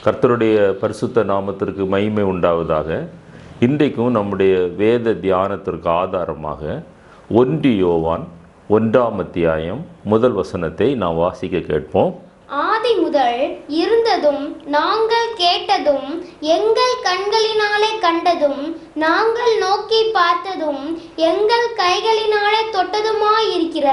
கர்த்தருடைய பரிசுத்த நாமத்திற்கு மகிமை உண்டாவதாக. இன்றைக்கும் நம்முடைய வேத தியானத்திற்கு ஆதாரமாக 1 யோவான் 1ஆம் அத்தியாயம் முதல் வசனத்தை நாம் வாசிக்க கேட்போம். ஆதி முதல் இருந்ததும் நாங்கள் கேட்டதும் எங்கள் கண்களினாலே கண்டதும் நாங்கள் நோக்கி பார்த்ததும் எங்கள் கைகளினாலே தொட்டதுமாயிருக்கிற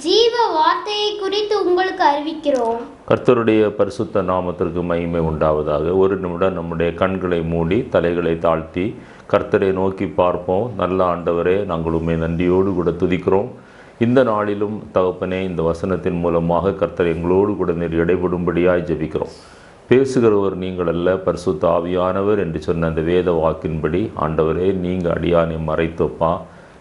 ஜீவ வார்த்தையை குறித்து உங்களுக்கு அறிவிக்கிறோம். கர்த்தருடைய பரிசுத்த நாமத்திற்கு மகிமை உண்டாவதாக. ஒரு நிமிடம் நம்முடைய கண்களை மூடி தலைகளை தாழ்த்தி கர்த்தரை நோக்கி பார்ப்போம். நல்ல ஆண்டவரே, நாங்கள் உம்மை நன்றியோடு கூட துதிக்கிறோம். இந்த நாளிலும் தகப்பனே, இந்த வசனத்தின் மூலமாக கர்த்தர் எங்களோடு கூட நீர் இடைபடும்படியாய் ஜெபிக்கிறோம். பேசுகிறவர் நீங்கள் அல்ல, பரிசுத்த ஆவியானவர் என்று சொன்ன அந்த வேத வாக்கின்படி ஆண்டவரே, நீங்கள் அடியானை மறைத்தப்பா,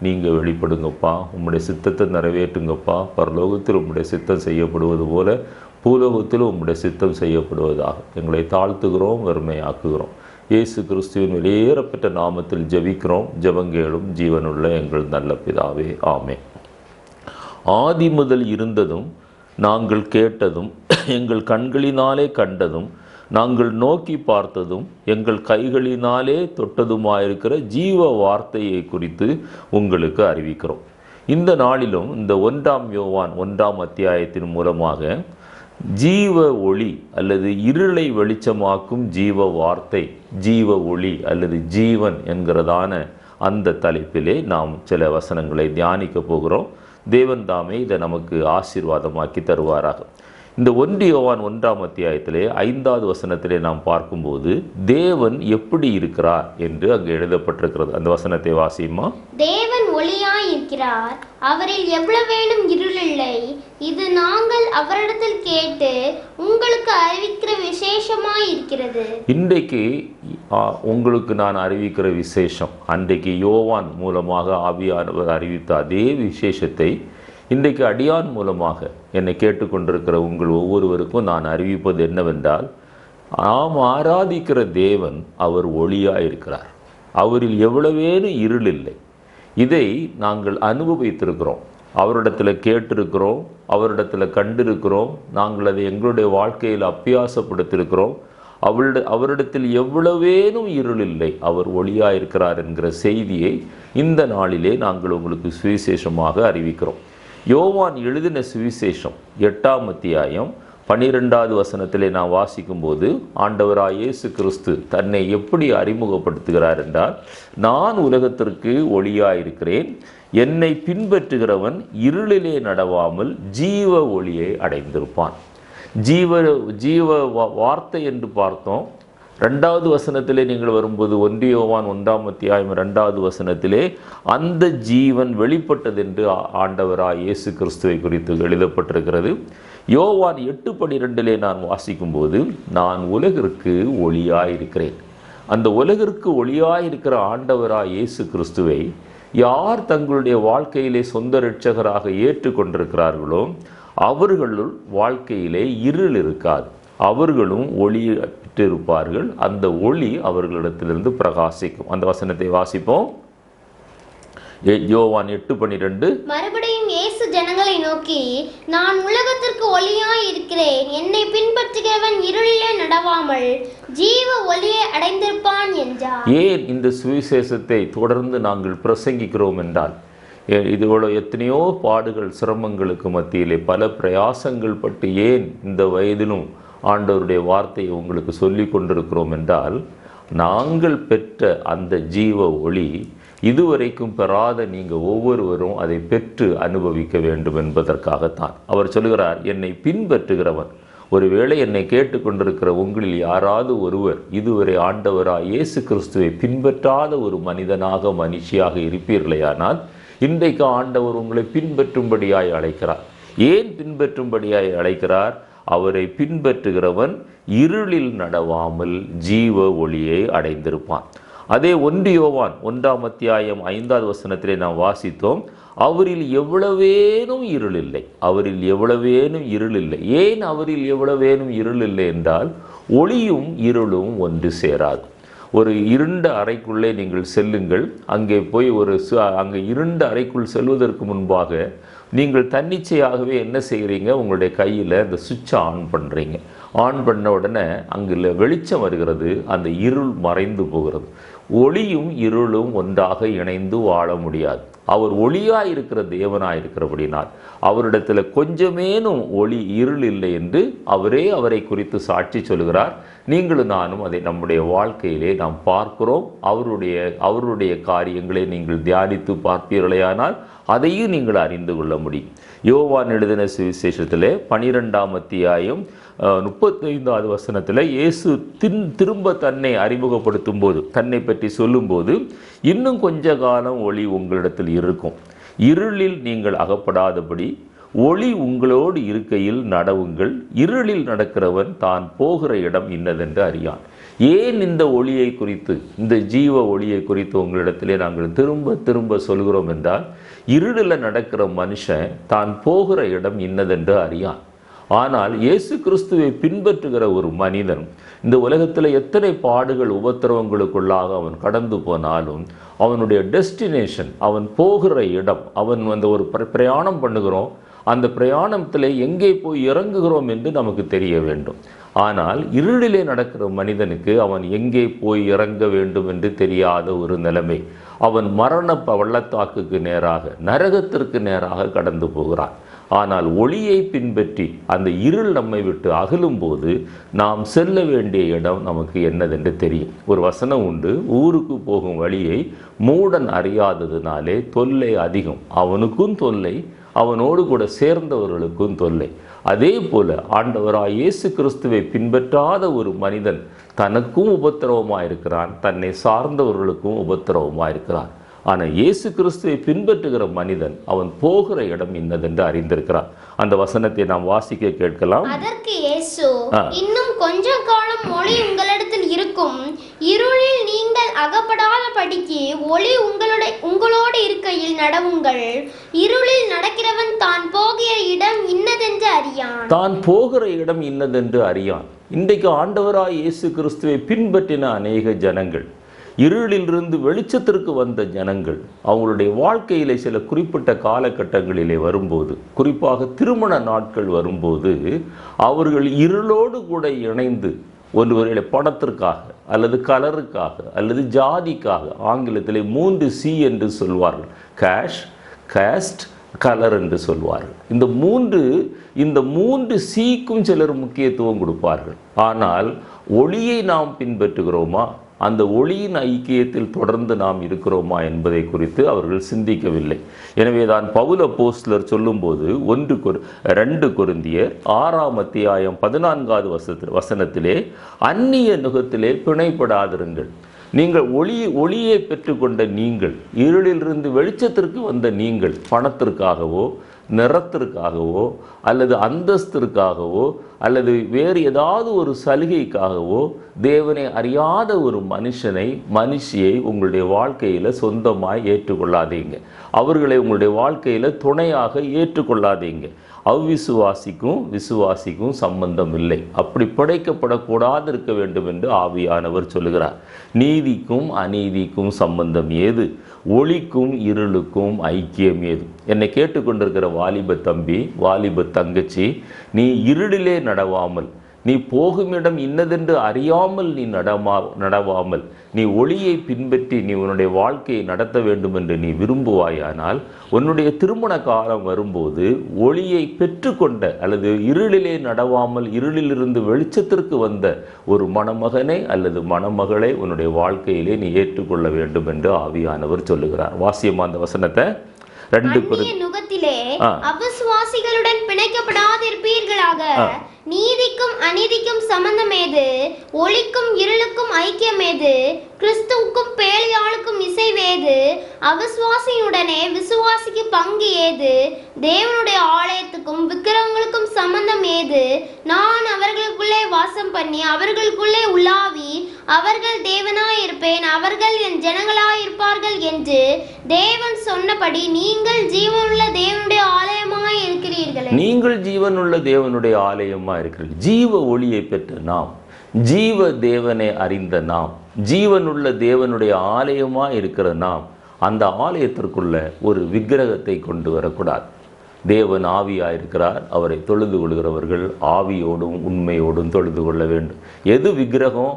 நீங்கள் வெளிப்படுங்கப்பா, உம்முடைய சித்தத்தை நிறைவேற்றுங்கப்பா. பரலோகத்தில் உம்முடைய சித்தம் செய்யப்படுவது போல பூலோகத்திலும் உம்முடைய சித்தம் செய்யப்படுவதாக எங்களை தாழ்த்துகிறோம், வறுமையாக்குகிறோம். இயேசு கிறிஸ்துவின் வெளியேறப்பட்ட நாமத்தில் ஜெபிக்கிறோம். ஜெபங்கேளும் ஜீவனுள்ள எங்கள் நல்ல பிதாவே, ஆமென். ஆதி முதல் இருந்ததும் நாங்கள் கேட்டதும் எங்கள் கண்களினாலே கண்டதும் நாங்கள் நோக்கி பார்த்ததும் எங்கள் கைகளினாலே தொட்டதுமாயிருக்கிற ஜீவ வார்த்தையை குறித்து உங்களுக்கு அறிவிக்கிறோம். இந்த நாளிலும் இந்த 1ஆம் யோவான் 1ஆம் அத்தியாயத்தின் மூலமாக ஜீவ ஒளி அல்லது இருளை வெளிச்சமாக்கும் ஜீவ வார்த்தை, ஜீவ ஒளி அல்லது ஜீவன் என்கிறதான அந்த தலைப்பிலே நாம் சில வசனங்களை தியானிக்க போகிறோம். தேவன் தாமே இதை நமக்கு ஆசீர்வாதமாக்கி தருவாராக. இந்த 1 யோவான் 1ஆம் அத்தியாயத்திலே 5வது வசனத்திலே நாம் பார்க்கும்போது தேவன் எப்படி இருக்கிறார் என்று அங்கு எழுதப்பட்டிருக்கிறது. அந்த வசனத்தை வாசியுமா? தேவன் ஒளியாய் இருக்கிறார், அவரில் எவ்வளவேனும் இருள் இல்லை. இது நாங்கள் அவரிடத்தில் கேட்டு உங்களுக்கு அறிவிக்கிற விசேஷமாய் இருக்கிறது. இன்றைக்கு உங்களுக்கு நான் அறிவிக்கிற விசேஷம், அன்றைக்கு யோவான் மூலமாக ஆவியானவர் அறிவித்த அதே விசேஷத்தை இன்றைக்கு அடியான் மூலமாக என்னை கேட்டுக்கொண்டிருக்கிற உங்கள் ஒவ்வொருவருக்கும் நான் அறிவிப்பது என்னவென்றால், நாம் ஆராதிக்கிற தேவன் அவர் ஒளியாக இருக்கிறார், அவரில் எவ்வளவேனும் இருள் இல்லை. இதை நாங்கள் அனுபவித்திருக்கிறோம், அவரிடத்தில் கேட்டிருக்கிறோம், அவரிடத்தில் கண்டிருக்கிறோம், நாங்கள் அதை எங்களுடைய வாழ்க்கையில் அபியாசப்படுத்தியிருக்கிறோம். அவரிடத்தில் எவ்வளவேனும் இருள் இல்லை, அவர் ஒளியாக இருக்கிறார் என்கிற செய்தியை இந்த நாளிலே நாங்கள் உங்களுக்கு சுவிசேஷமாக அறிவிக்கிறோம். யோவான் எழுதின சுவிசேஷம் 8ஆம் அத்தியாயம் 12வது வசனத்திலே நான் வாசிக்கும்போது ஆண்டவராய் இயேசு கிறிஸ்து தன்னை எப்படி அறிமுகப்படுத்துகிறார் என்றால், நான் உலகத்திற்கு ஒளியாயிருக்கிறேன், என்னை பின்பற்றுகிறவன் இருளிலே நடவாமல் ஜீவ ஒளியை அடைந்திருப்பான். ஜீவ வார்த்தை என்று பார்த்தோம். 2வது வசனத்திலே நீங்கள் வரும்போது 1 யோவான் 1ஆம் அத்தியாயம் 2வது வசனத்திலே அந்த ஜீவன் வெளிப்பட்டது என்று ஆண்டவராய் இயேசு கிறிஸ்துவை குறித்து எழுதப்பட்டிருக்கிறது. யோவான் 8:12 நான் வாசிக்கும்போது, நான் உலகிற்கு ஒளியாயிருக்கிறேன். அந்த உலகிற்கு ஒளியாயிருக்கிற ஆண்டவராய் இயேசு கிறிஸ்துவை யார் தங்களுடைய வாழ்க்கையிலே சொந்த இரட்சகராக ஏற்றுக்கொண்டிருக்கிறார்களோ அவர்களுள் வாழ்க்கையிலே இருள் இருக்காது, அவர்களும் ஒளி பெற்றிருப்பார்கள். அந்த ஒளி அவர்களிடத்திலிருந்து பிரகாசிக்கும். அந்த வசனத்தை வாசிப்போம். யோவான் 8:12. மறுபடியும் இயேசு ஜனங்களை நோக்கி, நான் உலகத்திற்கு ஒளியாய் இருக்கிறேன், என்னை பின்பற்றுகிறவன் இருளிலே நடவாமல் ஜீவ ஒளியை அடைந்திருப்பான் என்றார். ஏன் இந்த சுவிசேஷத்தை தொடர்ந்து நாங்கள் பிரசங்கிக்கிறோம் என்றால், இதோட எத்தனையோ பாடுகள் சிரமங்களுக்கு மத்தியிலே பல பிரயாசங்கள் பட்டு ஏன் இந்த வயதிலும் ஆண்டவருடைய வார்த்தையை உங்களுக்கு சொல்லி கொண்டிருக்கிறோம் என்றால், நாங்கள் பெற்ற அந்த ஜீவ ஒளி இதுவரைக்கும் பெறாத நீங்கள் ஒவ்வொருவரும் அதை பெற்று அனுபவிக்க வேண்டும் என்பதற்காகத்தான் அவர் சொல்கிறார், என்னை பின்பற்றுகிறவன். ஒருவேளை என்னை கேட்டுக்கொண்டிருக்கிற உங்களில் யாராவது ஒருவர் இதுவரை ஆண்டவராய் இயேசு கிறிஸ்துவை பின்பற்றாத ஒரு மனிதனாக மனுஷியாக இருப்பீர்களேயானால் இன்றைக்கு ஆண்டவர் உங்களை பின்பற்றும்படியாய் அழைக்கிறார். ஏன் பின்பற்றும்படியாய் அழைக்கிறார்? அவரை பின்பற்றுகிறவன் இருளில் நடவாமல் ஜீவ ஒளியை அடைந்திருப்பான். அதே 1 யோவான் 1ஆம் அத்தியாயம் 5வது வசனத்திலே நாம் வாசித்தோம், அவரில் எவ்வளவேனும் இருள் இல்லை, அவரில் எவ்வளவேனும் இருள் இல்லை. ஏன் அவரில் எவ்வளவேனும் இருள் இல்லை என்றால், ஒளியும் இருளும் ஒன்று சேராது. ஒரு இருண்ட அறைக்குள்ளே நீங்கள் செல்லுங்கள், அங்கே போய் அங்கே இருண்ட அறைக்குள் செல்வதற்கு முன்பாக நீங்கள் தன்னிச்சையாகவே என்ன செய்கிறீங்க, உங்களுடைய கையில் இந்த சுவிட்சை ஆன் பண்ணுறீங்க. ஆன் பண்ண உடனே அங்கே வெளிச்சம் வருகிறது, அந்த இருள் மறைந்து போகிறது. ஒளியும் இருளும் ஒன்றாக இணைந்து வாழ முடியாது. அவர் ஒளியாய் இருக்கிற தேவனாய் இருக்கிறபடினால் அவரிடத்தில் கொஞ்சமேனும் ஒளி இருள் இல்லை என்று அவரை குறித்து சாட்சி சொல்கிறார். நீங்களும் நானும் அதை நம்முடைய வாழ்க்கையிலே நாம் பார்க்கிறோம். அவருடைய காரியங்களை நீங்கள் தியானித்து பார்ப்பீர்களேயானால் அதையும் நீங்கள் அறிந்து கொள்ள முடியும். யோவான் எழுதின சுவிசேஷத்திலே 12ஆம் அத்தியாயம் 35வது வசனத்தில் இயேசு திரும்ப தன்னை அறிமுகப்படுத்தும் போது, தன்னை பற்றி சொல்லும்போது, இன்னும் கொஞ்ச காலம் ஒளி உங்களிடத்தில் இருக்கும், இருளில் நீங்கள் அகப்படாதபடி ஒளி உங்களோடு இருக்கையில் நடவுங்கள், இருளில் நடக்கிறவன் தான் போகிற இடம் இன்னதென்று அறியான். ஏன் இந்த ஒளியை குறித்து, இந்த ஜீவ ஒளியை குறித்து உங்களிடத்திலே நாங்கள் திரும்ப திரும்ப சொல்கிறோம் என்றால், இருளில் நடக்கிற மனுஷன் தான் போகிற இடம் இன்னதென்று அறியான். ஆனால் இயேசு கிறிஸ்துவை பின்பற்றுகிற ஒரு மனிதன் இந்த உலகத்தில் எத்தனை பாடுகள் உபத்திரவங்களுக்குள்ளாக அவன் கடந்து போனாலும் அவனுடைய டெஸ்டினேஷன், அவன் போகிற இடம், அவன் ஒரு பிரயாணம் பண்ணுகிறோம், அந்த பிரயாணத்தில் எங்கே போய் இறங்குகிறோம் என்று நமக்கு தெரிய வேண்டும். ஆனால் இருளிலே நடக்கிற மனிதனுக்கு அவன் எங்கே போய் இறங்க வேண்டும் என்று தெரியாத ஒரு நிலைமை. அவன் மரண பள்ளத்தாக்குக்கு நேராக, நரகத்திற்கு நேராக கடந்து போகிறான். ஆனால் ஒளியை பின்பற்றி அந்த இருள் நம்மை விட்டு அகலும்போது நாம் செல்ல வேண்டிய இடம் நமக்கு என்னதென்று தெரியும். ஒரு வசனம் உண்டு, ஊருக்கு போகும் வழியை மூடன் அறியாததினாலே தொல்லை அதிகம், அவனுக்கும் தொல்லை, அவனோடு கூட சேர்ந்தவர்களுக்கும் தொல்லை. அதே போல ஆண்டவராய் இயேசு கிறிஸ்துவை பின்பற்றாத ஒரு மனிதன் தனக்கும் உபத்திரவமாயிருக்கிறான், தன்னை சார்ந்தவர்களுக்கும் உபத்திரவமாயிருக்கிறான். ஆனால் இயேசு கிறிஸ்துவை பின்பற்றுகிற மனிதன் அவன் போகிற இடம் இன்னதென்று அறிந்திருக்கிறான். அந்த வசனத்தை நாம் வாசிக்க கேட்கலாம். அதற்கு இயேசு, இன்னும் கொஞ்ச காலம் ஒளி உங்களிடத்தில் இருக்கும், இருளில் நீங்கள் அகப்படாத படிக்கு ஒளி உங்களோடு இருக்கையில் நடவுங்கள், இருளில் நடக்கிறவன் தான் போகிற இடம் இன்னதென்று அறியான். தான் போகிற இடம் இன்னதென்று அறியான். இன்றைக்கு ஆண்டவராய் இயேசு கிறிஸ்துவை பின்பற்றின அநேக ஜனங்கள், இருளிலிருந்து வெளிச்சத்திற்கு வந்த ஜனங்கள், அவங்களுடைய வாழ்க்கையிலே சில குறிப்பிட்ட காலகட்டங்களிலே வரும்போது, குறிப்பாக திருமண நாட்கள் வரும்போது, அவர்கள் இருளோடு கூட இணைந்து ஒருவர்களை பணத்திற்காக அல்லது கலருக்காக அல்லது ஜாதிக்காக, ஆங்கிலத்திலே 3C என்று சொல்வார்கள், கேஷ், காஸ்ட், கலர் என்று சொல்வார்கள். இந்த மூன்று Cக்கும் சிலர் முக்கியத்துவம் கொடுப்பார்கள். ஆனால் ஒளியை நாம் பின்பற்றுகிறோமா, அந்த ஒளியின் ஐக்கியத்தில் தொடர்ந்து நாம் இருக்கிறோமா என்பதை குறித்து அவர்கள் சிந்திக்கவில்லை. எனவே தான் பவுல் அப்போஸ்தலர் சொல்லும்போது 2 கொரிந்தியர் 6ஆம் அத்தியாயம் 14வது வசனத்திலே, அந்நிய நுகத்திலே பிணைப்படாதிருங்கள். நீங்கள் ஒளியை பெற்றுக்கொண்ட நீங்கள், இருளிலிருந்து வெளிச்சத்திற்கு வந்த நீங்கள், பணத்திற்காகவோ நிறத்திற்காகவோ அல்லது அந்தஸ்திற்காகவோ அல்லது வேறு ஏதாவது ஒரு சலுகைக்காகவோ தேவனை அறியாத ஒரு மனுஷியை உங்களுடைய வாழ்க்கையில் சொந்தமாய் ஏற்றுக்கொள்ளாதீங்க. அவர்களை உங்களுடைய வாழ்க்கையில் துணையாக ஏற்றுக்கொள்ளாதீங்க. அவ்விசுவாசிக்கும் விசுவாசிக்கும் சம்பந்தம் இல்லை. அப்படி படைக்கப்படக்கூடாது இருக்க வேண்டும் என்று ஆவியானவர் சொல்லுகிறார். நீதிக்கும் அநீதிக்கும் சம்பந்தம் ஏது? ஒளிக்கும் இருளுக்கும் ஐக்கியம் ஏது? என்னை கேட்டுக்கொண்டிருக்கிற வாலிப தம்பி, வாலிப தங்கச்சி, நீ இருளிலே நடவாமல், நீ போகுமிடம் இன்னதென்று அறியாமல் நீ நடவாமல் நீ ஒளியை பின்பற்றி நீ உன்னுடைய வாழ்க்கையை நடத்த வேண்டும் என்று நீ விரும்புவாயானால், உன்னுடைய திருமண காலம் வரும்போது ஒளியை பெற்றுக்கொண்ட அல்லது இருளிலே நடவாமல் இருளிலிருந்து வெளிச்சத்திற்கு வந்த ஒரு மணமகனை அல்லது மணமகளை உன்னுடைய வாழ்க்கையிலே நீ ஏற்றுக்கொள்ள வேண்டும் என்று ஆவியானவர் சொல்லுகிறார். வாசியமா அந்த வசனத்தை. நுகத்திலே அவிசுவாசிகளுடன் பிணைக்கப்படாதிருப்பீர்களாக. நீதிக்கும் அநீதிக்கும் சம்பந்தம் ஏது? ஒளிக்கும் இருளுக்கும் ஐக்கியம் ஏது? கிறிஸ்துவுக்கும் பேலியாளுக்கும் இசைவேது? அவிசுவாசியுடனே விசுவாசிக்கு பங்கு ஏது? தேவனுடைய ஆலயத்துக்கும் விக்கிரகங்களுக்கும் சம்பந்தம் ஏது? நான் அவர்களுக்குள்ளே வாசம் பண்ணி அவர்களுக்குள்ளே உலாவி அவர்கள் தேவனாயிருப்பேன், அவர்கள் என் ஜனங்களாயிருப்பார்கள் என்று தேவன் சொன்னபடி நீங்கள் ஜீவனுள்ள தேவனுடைய ஆலயமாய் இருக்கிறீர்களே. நீங்கள் ஜீவனுள்ள தேவனுடைய ஆலயமாய் இருக்கிறீர்கள். ஜீவ ஒளியை பெற்ற நாம், ஜீவ தேவனை அறிந்த நாம், ஜீவனுள்ள தேவனுடைய ஆலயமாய் இருக்கிற நாம், அந்த ஆலயத்திற்குள்ள ஒரு விக்கிரகத்தை கொண்டு வரக்கூடாது. தேவன் ஆவியாயிருக்கிறார், அவரை தொழுது கொள்கிறவர்கள் ஆவியோடும் உண்மையோடும் தொழுது கொள்ள வேண்டும். எது விக்கிரகம்?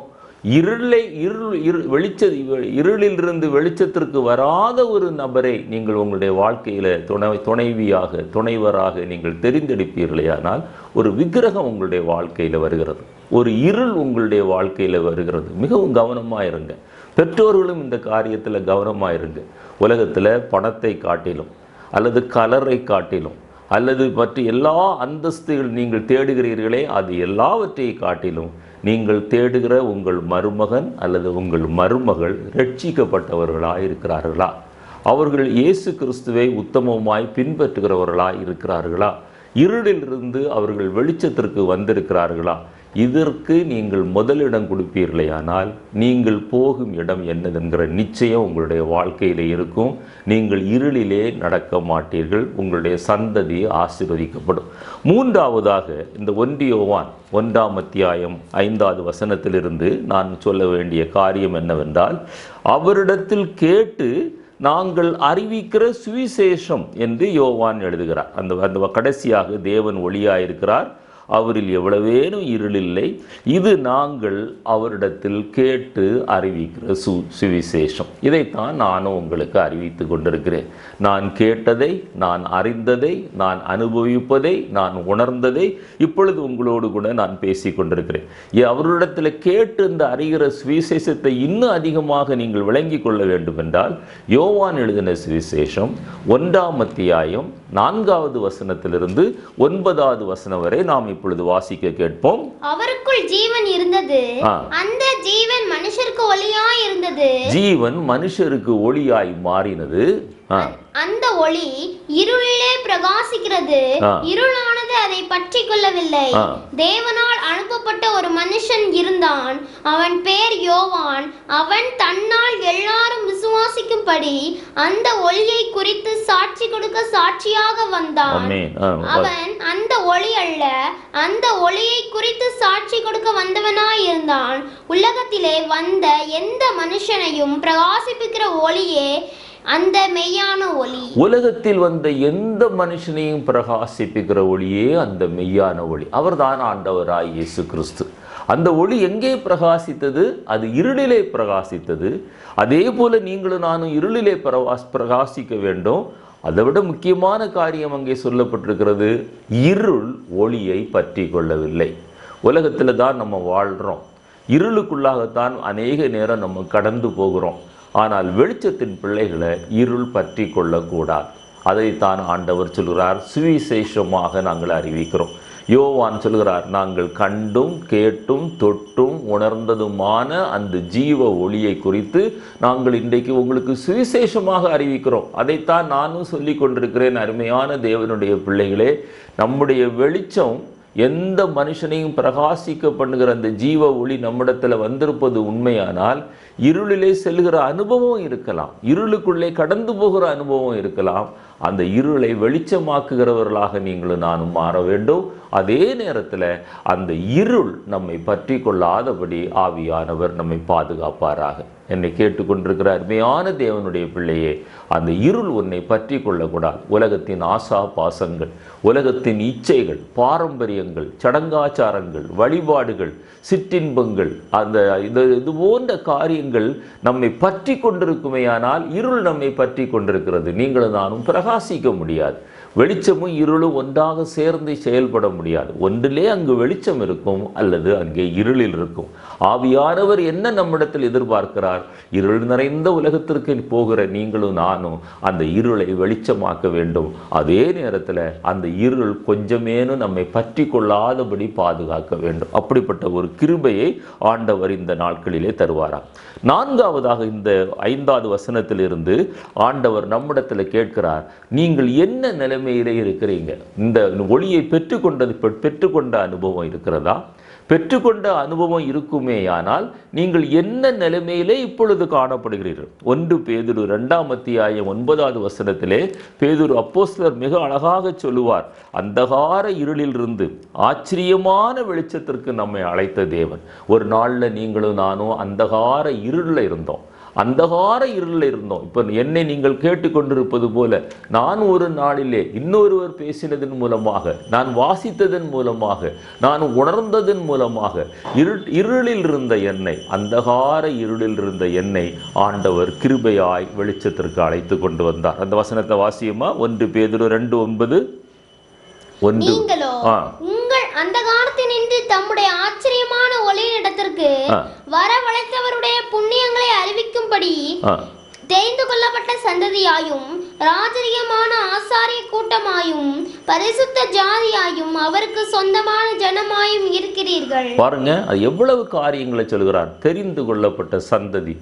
இருளிலிருந்து வெளிச்சத்திற்கு வராத ஒரு நபரை நீங்கள் உங்களுடைய வாழ்க்கையில் துணைவராக நீங்கள் தெரிந்தெடுப்பீர்களேயானால் ஒரு விக்கிரகம் உங்களுடைய வாழ்க்கையில் வருகிறது, ஒரு இருள் உங்களுடைய வாழ்க்கையில் வருகிறது. மிகவும் கவனமாக இருங்க. பெற்றோர்களும் இந்த காரியத்தில் கவனமாக இருங்க. உலகத்தில் பணத்தை காட்டிலும் அல்லது கலரை காட்டிலும் அல்லது மற்ற எல்லா அந்தஸ்துகள் நீங்கள் தேடுகிறீர்களே, அது எல்லாவற்றை காட்டிலும் நீங்கள் தேடுகிற உங்கள் மருமகன் அல்லது உங்கள் மருமகள் ரட்சிக்கப்பட்டவர்களாக இருக்கிறார்களா? அவர்கள் இயேசு கிறிஸ்துவை உத்தமமாய் பின்பற்றுகிறவர்களாக இருக்கிறார்களா? இருளிலிருந்து அவர்கள் வெளிச்சத்திற்கு வந்திருக்கிறார்களா? இதற்கு நீங்கள் முதலிடம் கொடுப்பீர்களேயானால் நீங்கள் போகும் இடம் என்னதென்கிற நிச்சயம் உங்களுடைய வாழ்க்கையில் இருக்கும். நீங்கள் இருளிலே நடக்க மாட்டீர்கள். உங்களுடைய சந்ததி ஆசீர்வதிக்கப்படும். மூன்றாவதாக இந்த 1 யோவான் 1ஆம் அத்தியாயம் 5வது வசனத்திலிருந்து நான் சொல்ல வேண்டிய காரியம் என்னவென்றால், அவரிடத்தில் கேட்டு நாங்கள் அறிவிக்கிற சுவிசேஷம் என்று யோவான் எழுதுகிறார். அந்த கடைசியாக தேவன் ஒளியாயிருக்கிறார், அவரில் எவ்வளவேனும் இருளில்லை, இது நாங்கள் அவரிடத்தில் கேட்டு அறிவிக்கிற சுவிசேஷம். இதைத்தான் நானும் உங்களுக்கு அறிவித்து கொண்டிருக்கிறேன். நான் கேட்டதை, நான் அறிந்ததை, நான் அனுபவிப்பதை, நான் உணர்ந்ததை இப்பொழுது உங்களோடு கூட நான் பேசி கொண்டிருக்கிறேன். அவரிடத்தில் கேட்டு இந்த அறிகிற சுவிசேஷத்தை இன்னும் அதிகமாக நீங்கள் விளங்கி கொள்ள வேண்டும் என்றால் யோவான் எழுதின சுவிசேஷம் 1ஆம் அத்தியாயம் 4வது வசனத்திலிருந்து 9வது வசனம் வரை நாம் இப்பொழுது வாசிக்க கேட்போம். அவருக்குள் ஜீவன் இருந்தது, அந்த ஜீவன் மனுஷருக்கு ஒளியாய் இருந்தது, ஜீவன் மனுஷருக்கு ஒளியாய் மாறினது, அந்த ஒளி இருளிலே பிரகாசிக்கிறது, இருளானது அதை பற்றி கொள்ளவில்லை. தேவனால் அனுப்பப்பட்ட ஒரு மனுஷன் இருந்தான், அவன் பேர் யோவான். அவன் தன்னால் எல்லாரும் விசுவாசிக்கும்படி அந்த ஒளியை குறித்து சாட்சி கொடுக்க சாட்சியாக வந்தான். அவன் அந்த ஒளி அல்ல, அந்த ஒளியை குறித்து சாட்சி கொடுக்க வந்தவனாய் இருந்தான். உலகத்திலே வந்த எந்த மனுஷனையும் பிரகாசிப்பிக்கிற ஒளியே அந்த மெய்யான ஒளி. உலகத்தில் வந்த எந்த மனுஷனையும் பிரகாசிப்பிக்கிற ஒளியே அந்த மெய்யான ஒளி. அவர்தான் ஆண்டவராய் இயேசு கிறிஸ்து. அந்த ஒளி எங்கே பிரகாசித்தது? அது இருளிலே பிரகாசித்தது. அதே போல நீங்களும் நானும் இருளிலே பிரகாசிக்க வேண்டும். அதை விட முக்கியமான காரியம் அங்கே சொல்லப்பட்டிருக்கிறது, இருள் ஒளியை பற்றி கொள்ளவில்லை. உலகத்தில் தான் நம்ம வாழ்கிறோம், இருளுக்குள்ளாகத்தான் அநேக நேரம் நம்ம கடந்து போகிறோம். ஆனால் வெளிச்சத்தின் பிள்ளைகளை இருள் பற்றி கொள்ளக்கூடாது. அதைத்தான் ஆண்டவர் சொல்கிறார், சுவிசேஷமாக நாங்கள் அறிவிக்கிறோம். யோவான் சொல்கிறார், நாங்கள் கண்டும் கேட்டும் தொட்டும் உணர்ந்ததுமான அந்த ஜீவ ஒளியை குறித்து நாங்கள் இன்றைக்கு உங்களுக்கு சுவிசேஷமாக அறிவிக்கிறோம். அதைத்தான் நானும் சொல்லி கொண்டிருக்கிறேன். அருமையான தேவனுடைய பிள்ளைகளே, நம்முடைய வெளிச்சம் எந்த மனுஷனையும் பிரகாசிக்க பண்ணுகிற அந்த ஜீவ ஒளி நம்மிடத்தில் வந்திருப்பது உண்மையானால் இருளிலே செல்கிற அனுபவம் இருக்கலாம், இருளுக்குள்ளே கடந்து போகிற அனுபவம் இருக்கலாம். அந்த இருளை வெளிச்சமாக்குகிறவர்களாக நீங்களும் நானும் மாற வேண்டும். அதே நேரத்தில் அந்த இருள் நம்மை பற்றி கொள்ளாதபடி ஆவியானவர் நம்மை பாதுகாப்பாராக. என்னை கேட்டுக்கொண்டிருக்கிற அருமையான தேவனுடைய பிள்ளையே, அந்த இருள் உன்னை பற்றி கொள்ளக்கூடாது. உலகத்தின் ஆசா பாசங்கள், உலகத்தின் இச்சைகள், பாரம்பரியங்கள், சடங்காச்சாரங்கள், வழிபாடுகள், சிற்றின்பங்கள், அந்த இது போன்ற காரியங்கள் நம்மை பற்றி கொண்டிருக்குமேயானால் இருள் நம்மை பற்றி கொண்டிருக்கிறது. நீங்களும் நானும் பிரகாசிக்க முடியாது. வெளிச்சமும் இருளும் ஒன்றாக சேர்ந்து செயல்பட முடியாது. ஒன்றிலே அங்கு வெளிச்சம் இருக்கும் அல்லது அங்கே இருளில் இருக்கும். ஆவியானவர் என்ன நம்மிடத்தில் எதிர்பார்க்கிறார்? இருள் நிறைந்த உலகத்திற்கு போகிற நீங்களும் நானும் அந்த இருளை வெளிச்சமாக்க வேண்டும். அதே நேரத்தில் அந்த இருள் கொஞ்சமேனும் நம்மை பற்றி கொள்ளாதபடி பாதுகாக்க வேண்டும். அப்படிப்பட்ட ஒரு கிருபையை ஆண்டவர் இந்த நாட்களிலே தருவாராம். 4வதாக இந்த 5வது வசனத்திலிருந்து ஆண்டவர் நம்மிடத்தில் கேட்கிறார், நீங்கள் என்ன நிலைமையிலே இருக்கிறீங்க? இந்த ஒளியை பெற்றுக்கொண்ட அனுபவம் இருக்கிறதா? பெற்றுக்கொண்ட அனுபவம் இருக்குமேயானால் நீங்கள் என்ன நிலைமையிலே இப்பொழுது காணப்படுகிறீர்கள்? 1 பேதுரு 2ஆம் அத்தியாயம் 9வது வசனத்திலே பேதுரு அப்போஸ்தலர் மிக அழகாக சொல்லுவார், அந்தகார இருளிலிருந்து ஆச்சரியமான வெளிச்சத்திற்கு நம்மை அழைத்த தேவன். ஒரு நாளில் நீங்களும் நானும் அந்தகார இருளில் இருந்தோம். அந்தகார இருளில் இருந்தோம். இப்போ என்னை நீங்கள் கேட்டுக்கொண்டிருப்பது போல நான் ஒரு நாளிலே இன்னொருவர் பேசினதன் மூலமாக, நான் வாசித்ததன் மூலமாக, நான் உணர்ந்ததன் மூலமாக இருளில் இருந்த என்னை, அந்தகார இருளில் இருந்த என்னை ஆண்டவர் கிருபையாய் வெளிச்சத்திற்கு அழைத்து கொண்டு வந்தார். அந்த வசனத்தை வாசியமா? 1 பேதுரு 2:9. நீங்களோ உங்கள் அந்த காலத்தினின்று தம்முடைய ஆச்சரியமான ஒளியிடத்திற்கு வரவழைத்தவருடைய புண்ணியங்களை அறிவிக்கும்படி தெரிந்து கொள்ளப்பட்ட சந்ததியாயும் ராஜரீகமான ஆசாரிய கூட்டமாயும் பரிசுத்த ஜாதியாயும் அவருக்கு சொந்தமான ஜனமாயும் இருக்கிறீர்கள். பாருங்க, அது எவ்வளவு காரியங்களை சொல்கிறார். தெரிந்து கொள்ளப்பட்ட சந்ததி,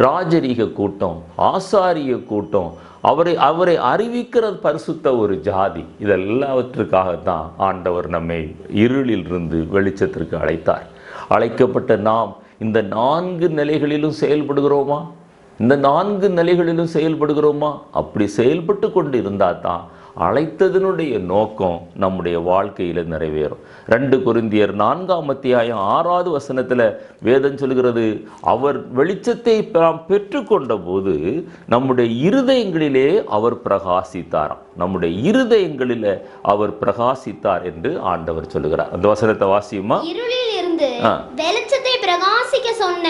ராஜரீக கூட்டம், ஆசாரிய கூட்டம், அவரை அறிவிக்கிற பரிசுத்த ஒரு ஜாதி. இதெல்லாவற்றுக்காகத்தான் ஆண்டவர் நம்மை இருளில் இருந்து வெளிச்சத்திற்கு அழைத்தார். அழைக்கப்பட்ட நாம் இந்த 4 நிலைகளிலும் செயல்படுகிறோமா? இந்த 4 நிலைகளிலும் செயல்படுகிறோமா? அப்படி செயல்பட்டு கொண்டு இருந்தால் தான் அழைத்ததனுடைய நோக்கம் நம்முடைய வாழ்க்கையில் நிறைவேறும். 2 கொரிந்தியர் 4:6 வசனத்தில் வேதம் சொல்கிறது, அவர் வெளிச்சத்தை நாம் பெற்றுக்கொண்ட போது நம்முடைய இருதயங்களிலே அவர் பிரகாசித்தாராம். நம்முடைய இருதயங்களில் அவர் பிரகாசித்தார் என்று ஆண்டவர் சொல்லுகிறார். அந்த வசனத்தை வாசியுமா? இருளில் இருந்து வெளிச்சத்தை பிரகாசிக்க சொன்ன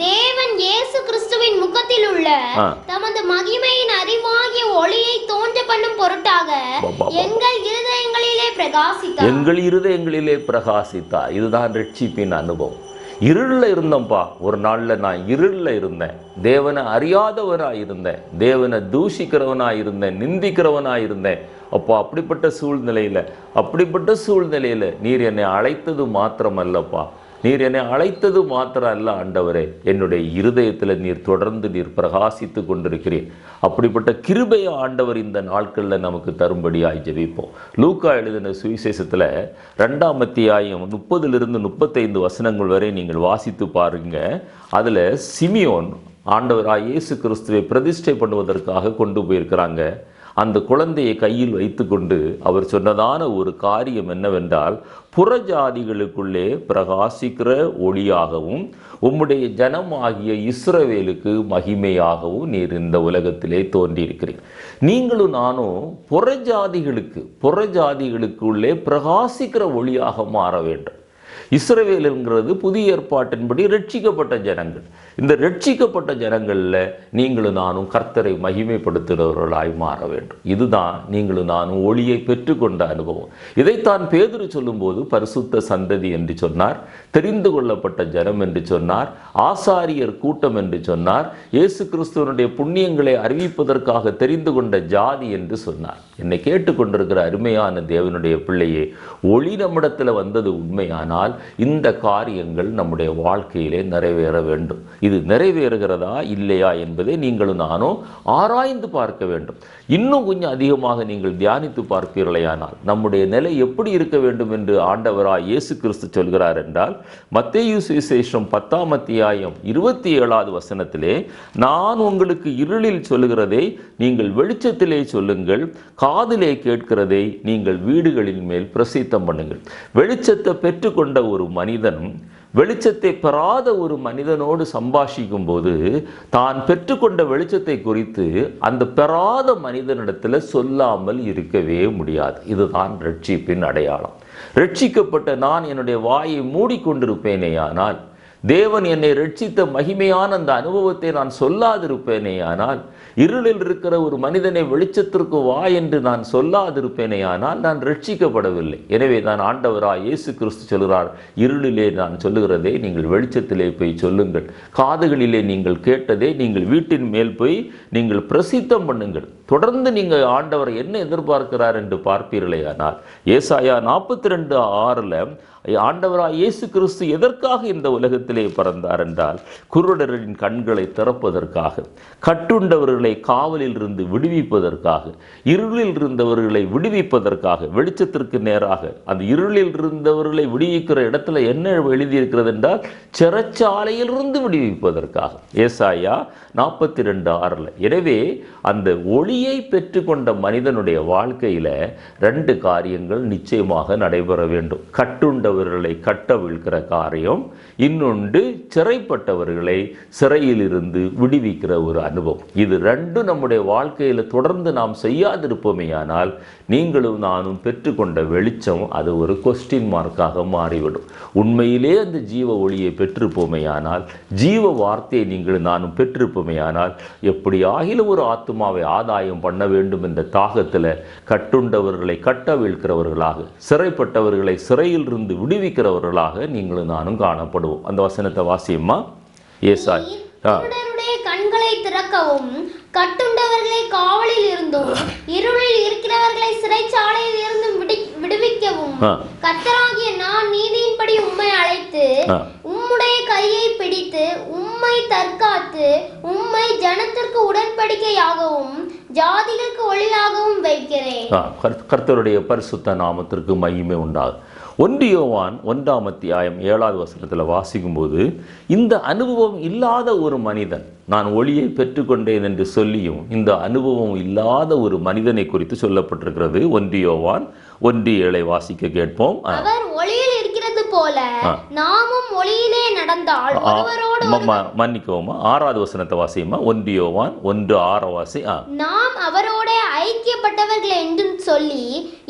தேவன் இயேசு கிறிஸ்துவின் முகத்தில் உள்ள தமது மகிமையின் அறிவாகிய ஒளியை தோன்ற பண்ணும் பொருட்டாக எங்கள் இருதயங்களிலே பிரகாசித்தார். இதுதான் ரட்சிப்பின் அனுபவம். இருளில் இருந்தோம்ப்பா. ஒரு நாளில் நான் இருளில் இருந்தேன், தேவனை அறியாதவனாக இருந்தேன், தேவனை தூஷிக்கிறவனாக இருந்தேன், நிந்திக்கிறவனாக இருந்தேன். அப்போ அப்படிப்பட்ட சூழ்நிலையில் நீர் என்னை அழைத்தது மாத்திரமல்லப்பா, நீர் என்னை அழைத்தது மாத்திரம் அல்ல ஆண்டவரே, என்னுடைய இருதயத்தில் நீர் தொடர்ந்து பிரகாசித்து கொண்டிருக்கிறீர். அப்படிப்பட்ட கிருபையை ஆண்டவர் இந்த நாட்களில் நமக்கு தரும்படியாய் ஜெபிப்போம். லூக்கா எழுதின சுவிசேஷத்தில் 2ஆம் அத்தியாயம் 30-35 வசனங்கள் வரை நீங்கள் வாசித்து பாருங்க. அதில் சிமியோன் ஆண்டவராய் இயேசு கிறிஸ்துவை பிரதிஷ்டை பண்ணுவதற்காக கொண்டு போயிருக்கிறாங்க. அந்த குழந்தையை கையில் வைத்து கொண்டு அவர் சொன்னதான ஒரு காரியம் என்னவென்றால், புறஜாதிகளுக்குள்ளே பிரகாசிக்கிற ஒளியாகவும் உம்முடைய ஜனமாகிய இஸ்ரவேலுக்கு மகிமையாகவும் நீர் இந்த உலகத்திலே தோன்றியிருக்கிறீர். நீங்களும் நானும் புறஜாதிகளுக்குள்ளே பிரகாசிக்கிற ஒளியாக மாற வேண்டும். இஸ்ரவேலுங்கிறது புதிய ஏற்பாட்டின்படி ரட்சிக்கப்பட்ட ஜனங்கள். இந்த ரட்சிக்கப்பட்ட ஜனங்களில் நீங்களும் நானும் கர்த்தரை மகிமைப்படுத்துகிறவர்களாய் மாற வேண்டும். இதுதான் நீங்களும் நானும் ஒளியை பெற்றுக்கொண்ட அனுபவம். இதைத்தான் பேதுரு சொல்லும்போது பரிசுத்த சந்ததி என்று சொன்னார், தெரிந்து கொள்ளப்பட்ட ஜனம் என்று சொன்னார், ஆசாரியர் கூட்டம் என்று சொன்னார், இயேசு கிறிஸ்துவனுடைய புண்ணியங்களை அறிவிப்பதற்காக தெரிந்து கொண்ட ஜாதி என்று சொன்னார். என்னை கேட்டுக்கொண்டிருக்கிற அருமையான தேவனுடைய பிள்ளையே, ஒளி நம்மிடத்தில் வந்தது உண்மையானால் இந்த காரியங்கள் நம்முடைய வாழ்க்கையிலே நிறைவேற வேண்டும். இது நிறைவேறுகிறதா இல்லையா என்பதை நீங்களும் நானும் ஆராய்ந்து பார்க்க வேண்டும். இன்னும் கொஞ்சம் அதிகமாக நீங்கள் தியானித்து பார்ப்பீர்களேயானால் நம்முடைய நிலை எப்படி இருக்க வேண்டும் என்று ஆண்டவராய் இயேசு கிறிஸ்து சொல்கிறார் என்றால், மத்தேயு சுவிசேஷம் 10ஆம் அத்தியாயம் 27வது வசனத்திலே, நான் உங்களுக்கு இருளில் சொல்லுகிறதை நீங்கள் வெளிச்சத்திலே சொல்லுங்கள், காதிலே கேட்கிறதை நீங்கள் வீடுகளின் மேல் பிரசித்தம் பண்ணுங்கள். வெளிச்சத்தை பெற்றுக்கொண்ட ஒரு மனிதன் வெளிச்சத்தை பெறாத ஒரு மனிதனோடு சம்பாஷிக்கும் போது தான் பெற்றுக்கொண்ட வெளிச்சத்தை குறித்து அந்த பெறாத மனிதனிடத்தில் சொல்லாமல் இருக்கவே முடியாது. இதுதான் ரட்சிப்பின் அடையாளம். ரட்சிக்கப்பட்ட நான் என்னுடைய வாயை மூடிக்கொண்டிருப்பேனேயானால், தேவன் என்னை ரட்சித்த மகிமையான அந்த அனுபவத்தை நான் சொல்லாதிருப்பேனேயானால், இருளில் இருக்கிற ஒரு மனிதனை வெளிச்சத்திற்கு வா என்று நான் சொல்லாதிருப்பேனேயானால் நான் ரட்சிக்கப்படவில்லை. எனவே தான் ஆண்டவராய் இயேசு கிறிஸ்து சொல்கிறார், இருளிலே நான் சொல்லுகிறதை நீங்கள் வெளிச்சத்திலே போய் சொல்லுங்கள், காதுகளிலே நீங்கள் கேட்டதை நீங்கள் வீட்டின் மேல் போய் நீங்கள் பிரசித்தம் பண்ணுங்கள். தொடர்ந்து நீங்கள் ஆண்டவர் என்ன எதிர்பார்க்கிறார் என்று பார்ப்பீர்களேயானால், ஏசாயா 42:6 ஆண்டவராய் இயேசு கிறிஸ்து எதற்காக இந்த உலகத்திலே பிறந்தார் என்றால், குருடரின் கண்களை திறப்பதற்காக, கட்டுண்டவர்களை காவலில் இருந்து விடுவிப்பதற்காக, இருளில் இருந்தவர்களை விடுவிப்பதற்காக, வெளிச்சத்திற்கு நேராக அந்த இருளில் இருந்தவர்களை விடுவிக்கிற இடத்துல என்ன எழுதியிருக்கிறது என்றால், சிறைச்சாலையிலிருந்து விடுவிப்பதற்காக. ஏசாயா 42:6. எனவே அந்த ஒளி ஒளியை பெற்றுக்கொண்ட மனிதனுடைய வாழ்க்கையில 2 காரியங்கள் நிச்சயமாக நடைபெற வேண்டும். கட்டுண்டவர்களை கட்டவிழ்க்கிற காரியம், இன்னொன்று சிறைப்பட்டவர்களை சிறையிலிருந்து விடுவிக்கிற ஒரு அனுபவம். இது 2 நம்முடைய வாழ்க்கையில தொடர்ந்து நாம் செய்யாதிருப்போமேயானால் நீங்களும் நானும் பெற்றுக்கொண்ட வெளிச்சம் அது ஒரு கொஸ்டின் மார்க்காக மாறிவிடும். உண்மையிலே அந்த ஜீவ ஒளியை பெற்றிருப்போமேயானால், ஜீவ வார்த்தையை நீங்கள் நானும் பெற்றிருப்போமேயானால், எப்படி ஆகிலும் ஒரு ஆத்துமாவை ஆதாயம் பண்ண வேண்டும் என்ற தாகத்தில் கட்டுண்டவர்களை கட்டவிழ்க்கிறவர்களாக, சிறைப்பட்டவர்களை சிறையிலிருந்து விடுவிக்கிறவர்களாக நீங்களும் நானும் காணப்படுவோம். அந்த வசனத்தை வாசியம்மா. ஏசாய் கண்களை திறக்கவும், கட்டுண்டவர்களை காவலில் இருந்தும் இருளில் இருக்கிறவர்களை சிறைச்சாலையில் இருந்தும் விடுவிக்கவும் கர்த்தராகிய நான் நீதியின்படி உம்மை அழைத்து உம்முடைய கையை பிடித்து உம்மை தற்காத்து உம்மை ஜனத்திற்கு உடன்படிக்கையாகவும் ஜாதிகளுக்கு ஒளியாகவும் வைக்கிறேன். கர்த்தருடைய பரிசுத்த நாமத்திற்கு மகிமை உண்டாகும். 1 யோவான் 1ஆம் அத்தியாயம் 7வது வசனத்தில் வாசிக்கும்போது, இந்த அனுபவம் இல்லாத ஒரு மனிதன், நான் ஒளியை பெற்றுக்கொண்டேன் என்று சொல்லியும் இந்த அனுபவம் இல்லாத ஒரு மனிதனை குறித்து சொல்லப்பட்டிருக்கிறது. 1 யோவான் 1:7 வாசிக்க கேட்போம். அவர் ஒளியில் இருக்கிறது போல நாமும் ஒளியிலே நடந்தால் ஒருவரோடு மன்னிக்கோமா, 6வது வசனத்தை வாசியுமா. 1 யோவான் 1:6 வாசி. நாம் அவரோட ஐக்கியப்பட்டவர்கள் என்று சொல்லி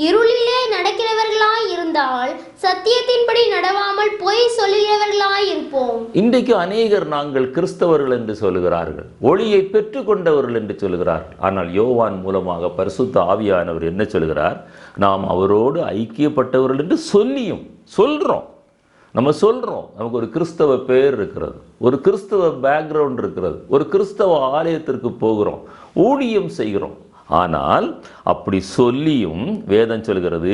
இருளிலே நடக்கிறவர்களாய் இருந்தால் சத்தியத்தின்படி நடவாமல் பொய் சொல்லுகிறவர்களாய் இருப்போம். இன்றைக்கு அநேகர் நாங்கள் கிறிஸ்தவர்கள் என்று சொல்லுகிறார்கள், ஒளியை பெற்றுக்கொண்டவர்கள் என்று சொல்லுகிறார்கள். ஆனால் யோவான் மூலமாக பரிசுத்த ஆவியானவர் என்ன சொல்கிறார்? நாம் அவரோடு ஐக்கியப்பட்டவர்கள் என்று சொல்லியும் சொல்கிறோம். நம்ம சொல்கிறோம், நமக்கு ஒரு கிறிஸ்தவ பேர் இருக்கிறது, ஒரு கிறிஸ்தவ பேக்ரவுண்ட் இருக்கிறது, ஒரு கிறிஸ்தவ ஆலயத்திற்கு போகிறோம், ஊழியம் செய்கிறோம். ஆனால் அப்படி சொல்லியும் வேதம் சொல்கிறது,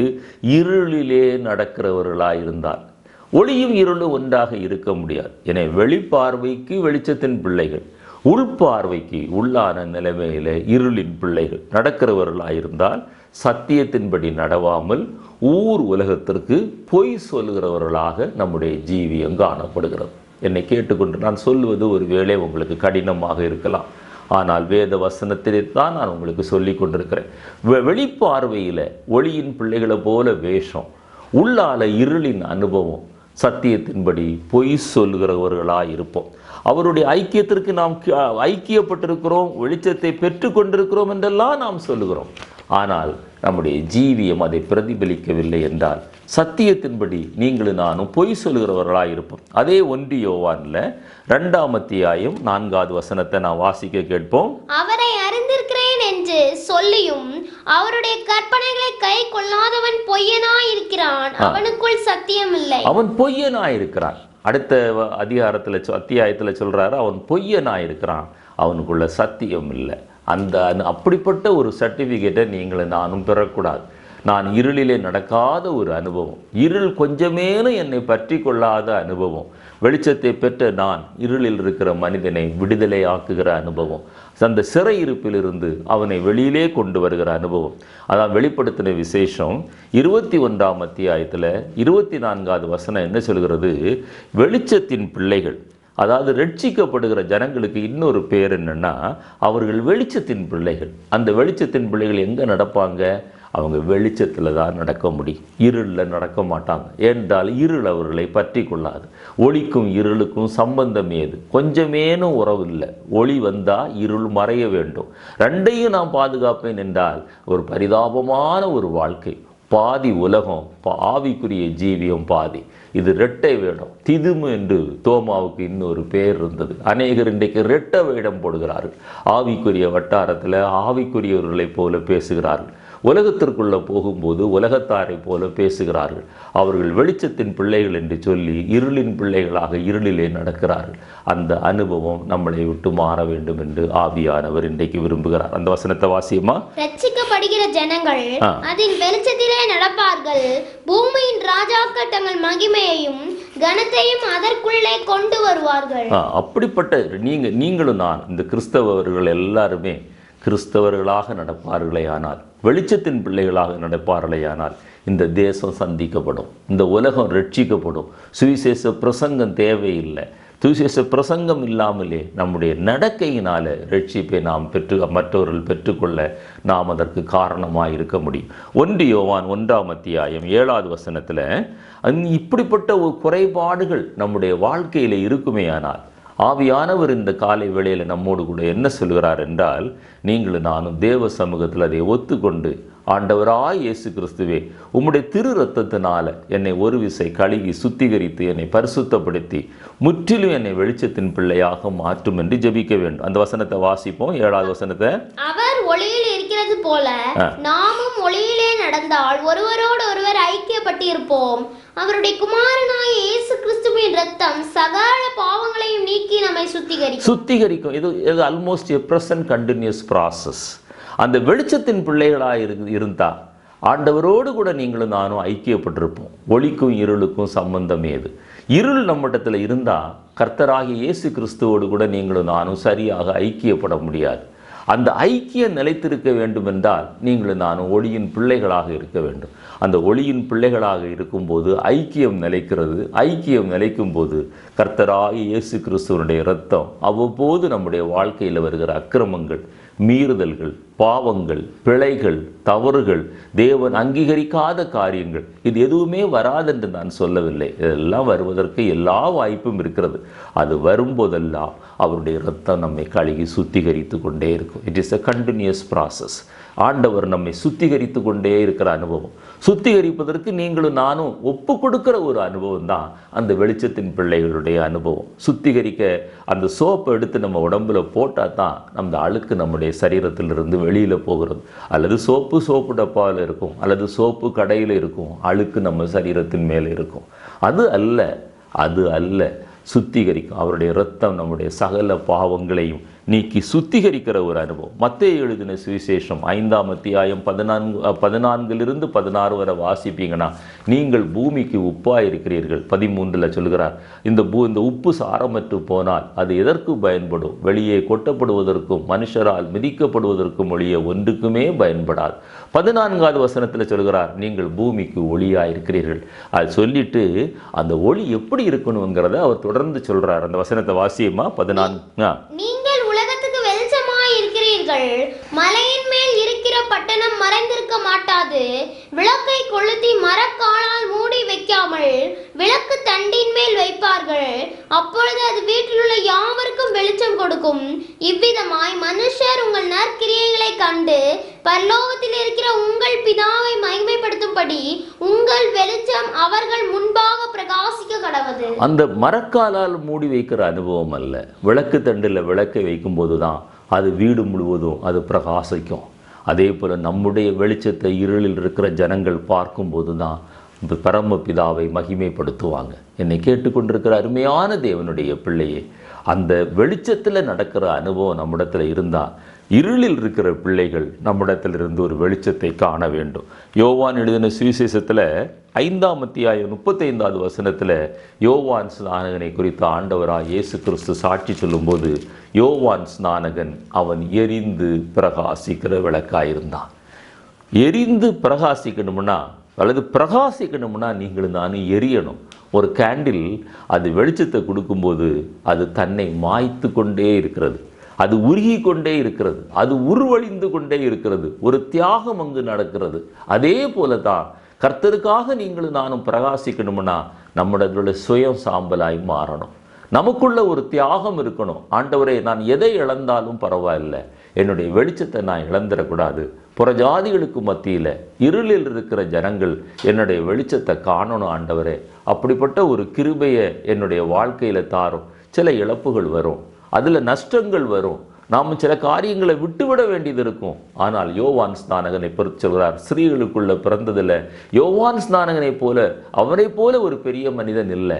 இருளிலே நடக்கிறவர்களாக இருந்தால், ஒளியும் இருளும் ஒன்றாக இருக்க முடியாது. எனவே வெளிப்பார்வைக்கு வெளிச்சத்தின் பிள்ளைகள், உள்பார்வைக்கு உள்ளான நிலைமையில இருளின் பிள்ளைகள் நடக்கிறவர்களாக இருந்தால் சத்தியத்தின்படி நடவாமல் ஊர் உலகத்திற்கு பொய் சொல்லுகிறவர்களாக நம்முடைய ஜீவியம் காணப்படுகிறது. என்னை கேட்டுக்கொண்டு நான் சொல்லுவது ஒரு வேளை உங்களுக்கு கடினமாக இருக்கலாம். ஆனால் வேத வசனத்திலே தான் நான் உங்களுக்கு சொல்லி கொண்டிருக்கிறேன். வெளிப்பார்வையில் ஒளியின் பிள்ளைகளை போல வேஷம், உள்ளால இருளின் அனுபவம், சத்தியத்தின்படி பொய் சொல்லுகிறவர்களாக இருப்போம். அவருடைய ஐக்கியத்திற்கு நாம் ஐக்கியப்பட்டிருக்கிறோம், வெளிச்சத்தை பெற்று கொண்டிருக்கிறோம் என்றெல்லாம் நாம் சொல்லுகிறோம். ஆனால் நம்முடைய ஜீவியம் அதை பிரதிபலிக்கவில்லை என்றால் சத்தியத்தின்படி நீங்களும் நானும் பொய் சொல்லுகிறவர்களாக இருப்போம். அதே 1 யோவான்ல 2ஆம் அத்தியாயம் 4வது வசனத்தை நான் வாசிக்க கேட்போம். அவரை அறிந்திருக்கிறேன் என்று சொல்லியும் அவருடைய கற்பனைகளை கை கொள்ளாதவன் பொய்யனாய் இருக்கிறான், அவனுக்குள் சத்தியம் இல்லை. அவன் பொய்யனாய் இருக்கிறான். அடுத்த அத்தியாயத்தில் சொல்றாரு, அவன் பொய்யனாய் இருக்கிறான், அவனுக்குள்ள சத்தியம் இல்லை. அப்படிப்பட்ட ஒரு சர்டிஃபிகேட்டை நீங்களும் நானும் பெறக்கூடாது. நான் இருளிலே நடக்காத ஒரு அனுபவம், இருள் கொஞ்சமேனும் என்னை பற்றி கொள்ளாத அனுபவம், வெளிச்சத்தை பெற்ற நான் இருளில் இருக்கிற மனிதனை விடுதலை ஆக்குகிற அனுபவம், அந்த சிறையிருப்பிலிருந்து அவனை வெளியிலே கொண்டு வருகிற அனுபவம். அதான் வெளிப்படுத்தின விசேஷம் 21ஆம் அத்தியாயத்தில் 24வது வசனம் என்ன சொல்கிறது? வெளிச்சத்தின் பிள்ளைகள், அதாவது ரட்சிக்கப்படுகிற ஜனங்களுக்கு இன்னொரு பேர் என்னன்னா, அவர்கள் வெளிச்சத்தின் பிள்ளைகள். அந்த வெளிச்சத்தின் பிள்ளைகள் எங்கே நடப்பாங்க? அவங்க வெளிச்சத்தில் தான் நடக்க முடியும், இருளில் நடக்க மாட்டாங்க. ஏனென்றால் இருள் அவர்களை பற்றி கொள்ளாது. ஒளிக்கும் இருளுக்கும் சம்பந்தம் ஏது? கொஞ்சமேனும் உறவு இல்லை. ஒளி வந்தால் இருள் மறைய வேண்டும். ரெண்டையும் நான் பாதுகாப்பேன் என்றால் ஒரு பரிதாபமான ஒரு வாழ்க்கை. பாதி உலகம், ஆவிக்குரிய ஜீவியம் பாதி. இது இரட்டை வேடம். திதுமு என்று தோமாவுக்கு இன்னொரு பேர் இருந்தது. அநேகர் இன்றைக்கு இரட்டை வேடம் போடுகிறார்கள். ஆவிக்குரிய வட்டாரத்தில் ஆவிக்குரியவர்களைப் போல பேசுகிறார்கள். உலகத்திற்குள்ளே போகும்போது உலகத்தாரை போல பேசுகிறார்கள். அவர்கள் வெளிச்சத்தின் பிள்ளைகள் என்று சொல்லி இருளின் பிள்ளைகளாக இருளிலே நடக்கிறார்கள். அந்த அனுபவம் நம்மளை விட்டு மாற வேண்டும் என்று ஆவியானவர் இன்றைக்கு விரும்புகிறார். அந்த வசனத்தை வாசியமா. ரட்சிக்கப்படுகிற ஜனங்கள் அதன் வெளிச்சத்திலே நடப்பார்கள். பூமியின் ராஜாக்கள் தங்கள் மகிமையையும் கனத்தையும் அதற்குள்ளே கொண்டு வருவார்கள். அப்படிப்பட்ட நீங்களும் நான், இந்த கிறிஸ்தவர்கள் எல்லாருமே கிறிஸ்தவர்களாக நடப்பார்களே ஆனால், வெளிச்சத்தின் பிள்ளைகளாக நடப்பார்களே ஆனால், இந்த தேசம் சந்திக்கப்படும், இந்த உலகம் ரட்சிக்கப்படும். சுவிசேஷ பிரசங்கம் தேவையில்லை, சுவிசேஷ பிரசங்கம் இல்லாமலே நம்முடைய நடக்கையினால ரட்சிப்பை நாம் மற்றவர்கள் பெற்றுக்கொள்ள நாம் அதற்கு காரணமாக இருக்க முடியும். 1 யோவான் 1ஆம் அத்தியாயம் 7வது வசனத்தில் இப்படிப்பட்ட ஒரு குறைபாடுகள் நம்முடைய வாழ்க்கையில் இருக்குமேயானால் ஆவியானவர் இந்த காலை வேளையில் நம்மோடு கூட என்ன சொல்கிறார் என்றால், நீங்களும் நானும் தேவ சமூகத்தில் அதை ஒத்துக்கொண்டு, ஆண்டவராய் இயேசு கிறிஸ்துவே, உம்முடைய திரு ரத்தத்தினால என்னை ஒரு விசை கழுவி சுத்திகரித்து என்னை பரிசுத்தப்படுத்தி முற்றிலும் என்னை வெளிச்சத்தின் பிள்ளையாக மாற்றும் என்று ஜெபிக்க வேண்டும். அந்த வசனத்தை வாசிப்போம். 7வது வசனத்தை, அவர் ஒளியில் இருக்கிறது போல நாமும் ஒளியிலே நடந்தால் ஒருவரோடு ஒருவர் ஐக்கியப்பட்டு இருப்போம். அவருடைய குமாரனாய இயேசு கிறிஸ்துவின் ரத்தம் சகல பாவங்களையும் நீக்கி நம்மை சுத்திகரிக்கும். இது ஆல்மோஸ்ட் எ பிரசன்ட் கண்டினியூஸ் ப்ராசஸ். அந்த வெளிச்சத்தின் பிள்ளைகளாக இருந்தா ஆண்டவரோடு கூட நீங்களும் நானும் ஐக்கியப்பட்டிருப்போம். ஒளிக்கும் இருளுக்கும் சம்பந்தம் ஏது? இருள் நம்மிடத்தில் இருந்தால் கர்த்தராகிய இயேசு கிறிஸ்துவோடு கூட நீங்களும் நானும் சரியாக ஐக்கியப்பட முடியாது. அந்த ஐக்கியம் நிலைத்திருக்க வேண்டும் என்றால் நீங்களும் நானும் ஒளியின் பிள்ளைகளாக இருக்க வேண்டும். அந்த ஒளியின் பிள்ளைகளாக இருக்கும்போது ஐக்கியம் நிலைக்கிறது. ஐக்கியம் நிலைக்கும் போது கர்த்தராகிய இயேசு கிறிஸ்துவனுடைய இரத்தம் அவ்வப்போது நம்முடைய வாழ்க்கையில் வருகிற அக்கிரமங்கள், மீறுதல்கள், பாவங்கள், பிழைகள், தவறுகள், தேவன் அங்கீகரிக்காத காரியங்கள், இது எதுவுமே வராதென்று நான் சொல்லவில்லை. இதெல்லாம் வருவதற்கு எல்லா வாய்ப்பும் இருக்கிறது. அது வரும்போதெல்லாம் அவருடைய இரத்தம் நம்மை கழுகி சுத்திகரித்து கொண்டே இருக்கும். It is a continuous process. ஆண்டவர் நம்மை சுத்திகரித்து கொண்டே இருக்கிற அனுபவம். சுத்திகரிப்பதற்கு நீங்களும் நானும் ஒப்பு கொடுக்கிற ஒரு அனுபவம் தான் அந்த வெளிச்சத்தின் பிள்ளைகளுடைய அனுபவம். சுத்திகரிக்க அந்த சோப்பை எடுத்து நம்ம உடம்புல போட்டால் தான் அந்த அழுக்கு நம்முடைய சரீரத்திலிருந்து வெளியில் போகிறது. அல்லது சோப்பு டப்பாவில் இருக்கும், அல்லது சோப்பு கடையில் இருக்கும், அழுக்கு நம்ம சரீரத்தின் மேலே இருக்கும். அது அல்ல சுத்திகரிக்கும். அவருடைய இரத்தம் நம்முடைய சகல பாவங்களையும் நீக்கி சுத்திகரிக்கிற ஒரு அனுபவம். மத்தேயு எழுதின சுவிசேஷம் 5ஆம் அத்தியாயம் 14 16 வரை வாசிப்பீங்கன்னா, நீங்கள் பூமிக்கு உப்பாக இருக்கிறீர்கள். 13 சொல்கிறார், இந்த உப்பு சாரமற்று போனால் அது எதற்கு பயன்படும்? வெளியே கொட்டப்படுவதற்கும் மனுஷரால் மிதிக்கப்படுவதற்கும் ஒழிய ஒன்றுக்குமே பயன்படாது. 14வது வசனத்தில் சொல்கிறார், நீங்கள் பூமிக்கு ஒளியாக இருக்கிறீர்கள். அது சொல்லிட்டு அந்த ஒளி எப்படி இருக்கணுங்கிறத அவர் தொடர்ந்து சொல்றார். அந்த வசனத்தை வாசியமா 14. மலையின் மேல் இருக்கிற பட்டணம் மறைந்திருக்க மாட்டாது. விளக்கை கொளுத்தி மரக்காலால் மூடி வைக்காமல் விளக்கு தண்டின் மேல் வைப்பார்கள். அப்பொழுது அது வீட்டில் உள்ள யாவருக்கும் வெளிச்சம் கொடுக்கும். இவ்விதமாய் மனுஷர் உங்கள் நற்கிரியைகளை கண்டு பரலோகத்தில் இருக்கிற உங்கள் பிதாவை மகிமைப்படுத்தும்படி உங்கள் வெளிச்சம் அவர்கள் முன்பாக பிரகாசிக்க கடவது. அந்த மரக்காலால் மூடி வைக்கிற அனுபவம் அல்ல. விளக்கு தண்டில் விளக்கை வைக்கும் போதுதான் அது வீடு முழுவதும் அது பிரகாசிக்கும். அதே போல் நம்முடைய வெளிச்சத்தை இருளில் இருக்கிற ஜனங்கள் பார்க்கும்போது தான் பரமபிதாவை மகிமைப்படுத்துவாங்க. என்னை கேட்டுக்கொண்டிருக்கிற அருமையான தேவனுடைய பிள்ளையே, அந்த வெளிச்சத்தில் நடக்கிற அனுபவம் நம்மிடத்தில் இருந்தால் இருளில் இருக்கிற பிள்ளைகள் நம்மிடத்தில் இருந்து ஒரு வெளிச்சத்தை காண வேண்டும். யோவான் எழுதின சுவிசேஷத்தில் 5ஆம் அத்தியாயம் 35வது வசனத்தில் யோவான் ஸ்நானகனை குறித்து ஆண்டவராக இயேசு கிறிஸ்து சாட்சி சொல்லும்போது, யோவான் ஸ்நானகன் அவன் எரிந்து பிரகாசிக்கிற விளக்காயிருந்தான். எரிந்து பிரகாசிக்கணும்னா அல்லது பிரகாசிக்கணும்னா நீங்களும் நானும் எரியணும். ஒரு கேண்டில் அது வெளிச்சத்தை கொடுக்கும்போது அது தன்னை மாய்த்து கொண்டே இருக்கிறது, அது உருகி கொண்டே இருக்கிறது, அது உருவழிந்து கொண்டே இருக்கிறது. ஒரு தியாகம் அங்கு நடக்கிறது. அதே போல தான் கர்த்தருக்காக நீங்களும் நானும் பிரகாசிக்கணும்னா நம்முடைய சுயம் சாம்பலாய் மாறணும். நமக்குள்ள ஒரு தியாகம் இருக்கணும். ஆண்டவரே, நான் எதை இழந்தாலும் பரவாயில்லை, என்னுடைய வெளிச்சத்தை நான் இழந்துடக்கூடாது. புறஜாதிகளுக்கு மத்தியில் இருளில் இருக்கிற ஜனங்கள் என்னுடைய வெளிச்சத்தை காணணும் ஆண்டவரே. அப்படிப்பட்ட ஒரு கிருபையை என்னுடைய வாழ்க்கையில் தாரும். சில இழப்புகள் வரும், அதில் நஷ்டங்கள் வரும், நாம் சில காரியங்களை விட்டுவிட வேண்டியது இருக்கும். ஆனால் யோவான் ஸ்நானகனை பொறுத்து சொல்கிறார், ஸ்திரீகளுக்குள்ள பிறந்ததில் யோவான் ஸ்நானகனை போல அவனை போல ஒரு பெரிய மனிதன் இல்லை.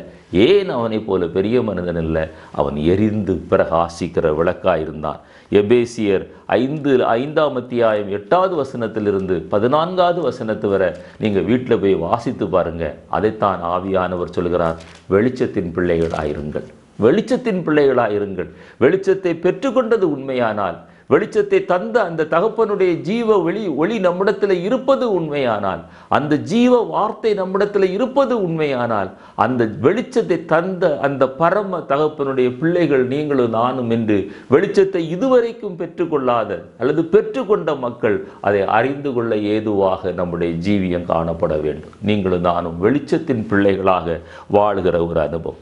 ஏன் அவனை போல பெரிய மனிதன் இல்லை? அவன் எரிந்து பிரகாசிக்கிற விளக்காயிருந்தான். எபேசியர் 5ஆம் அத்தியாயம் 8வது வசனத்திலிருந்து 14வது வசனத்து வரை நீங்கள் வீட்டில் போய் வாசித்து பாருங்க. அதைத்தான் ஆவியானவர் சொல்கிறார், வெளிச்சத்தின் பிள்ளைகளாயிருங்கள், வெளிச்சத்தின் பிள்ளைகளாயிருங்கள். வெளிச்சத்தை பெற்றுக்கொண்டது உண்மையானால் வெளிச்சத்தை தந்த அந்த தகப்பனுடைய ஜீவ ஒளி நம்மிடத்தில் இருப்பது உண்மையானால், அந்த ஜீவ வார்த்தை நம்மிடத்தில் இருப்பது உண்மையானால், அந்த வெளிச்சத்தை தந்த அந்த பரம தகப்பனுடைய பிள்ளைகள் நீங்களும் நானும் என்று வெளிச்சத்தை இதுவரைக்கும் பெற்றுக்கொள்ளாத அல்லது பெற்றுக்கொண்ட மக்கள் அதை அறிந்து கொள்ள ஏதுவாக நம்முடைய ஜீவியம் காணப்பட வேண்டும். நீங்களும் நானும் வெளிச்சத்தின் பிள்ளைகளாக வாழ்கிற ஒரு அனுபவம்.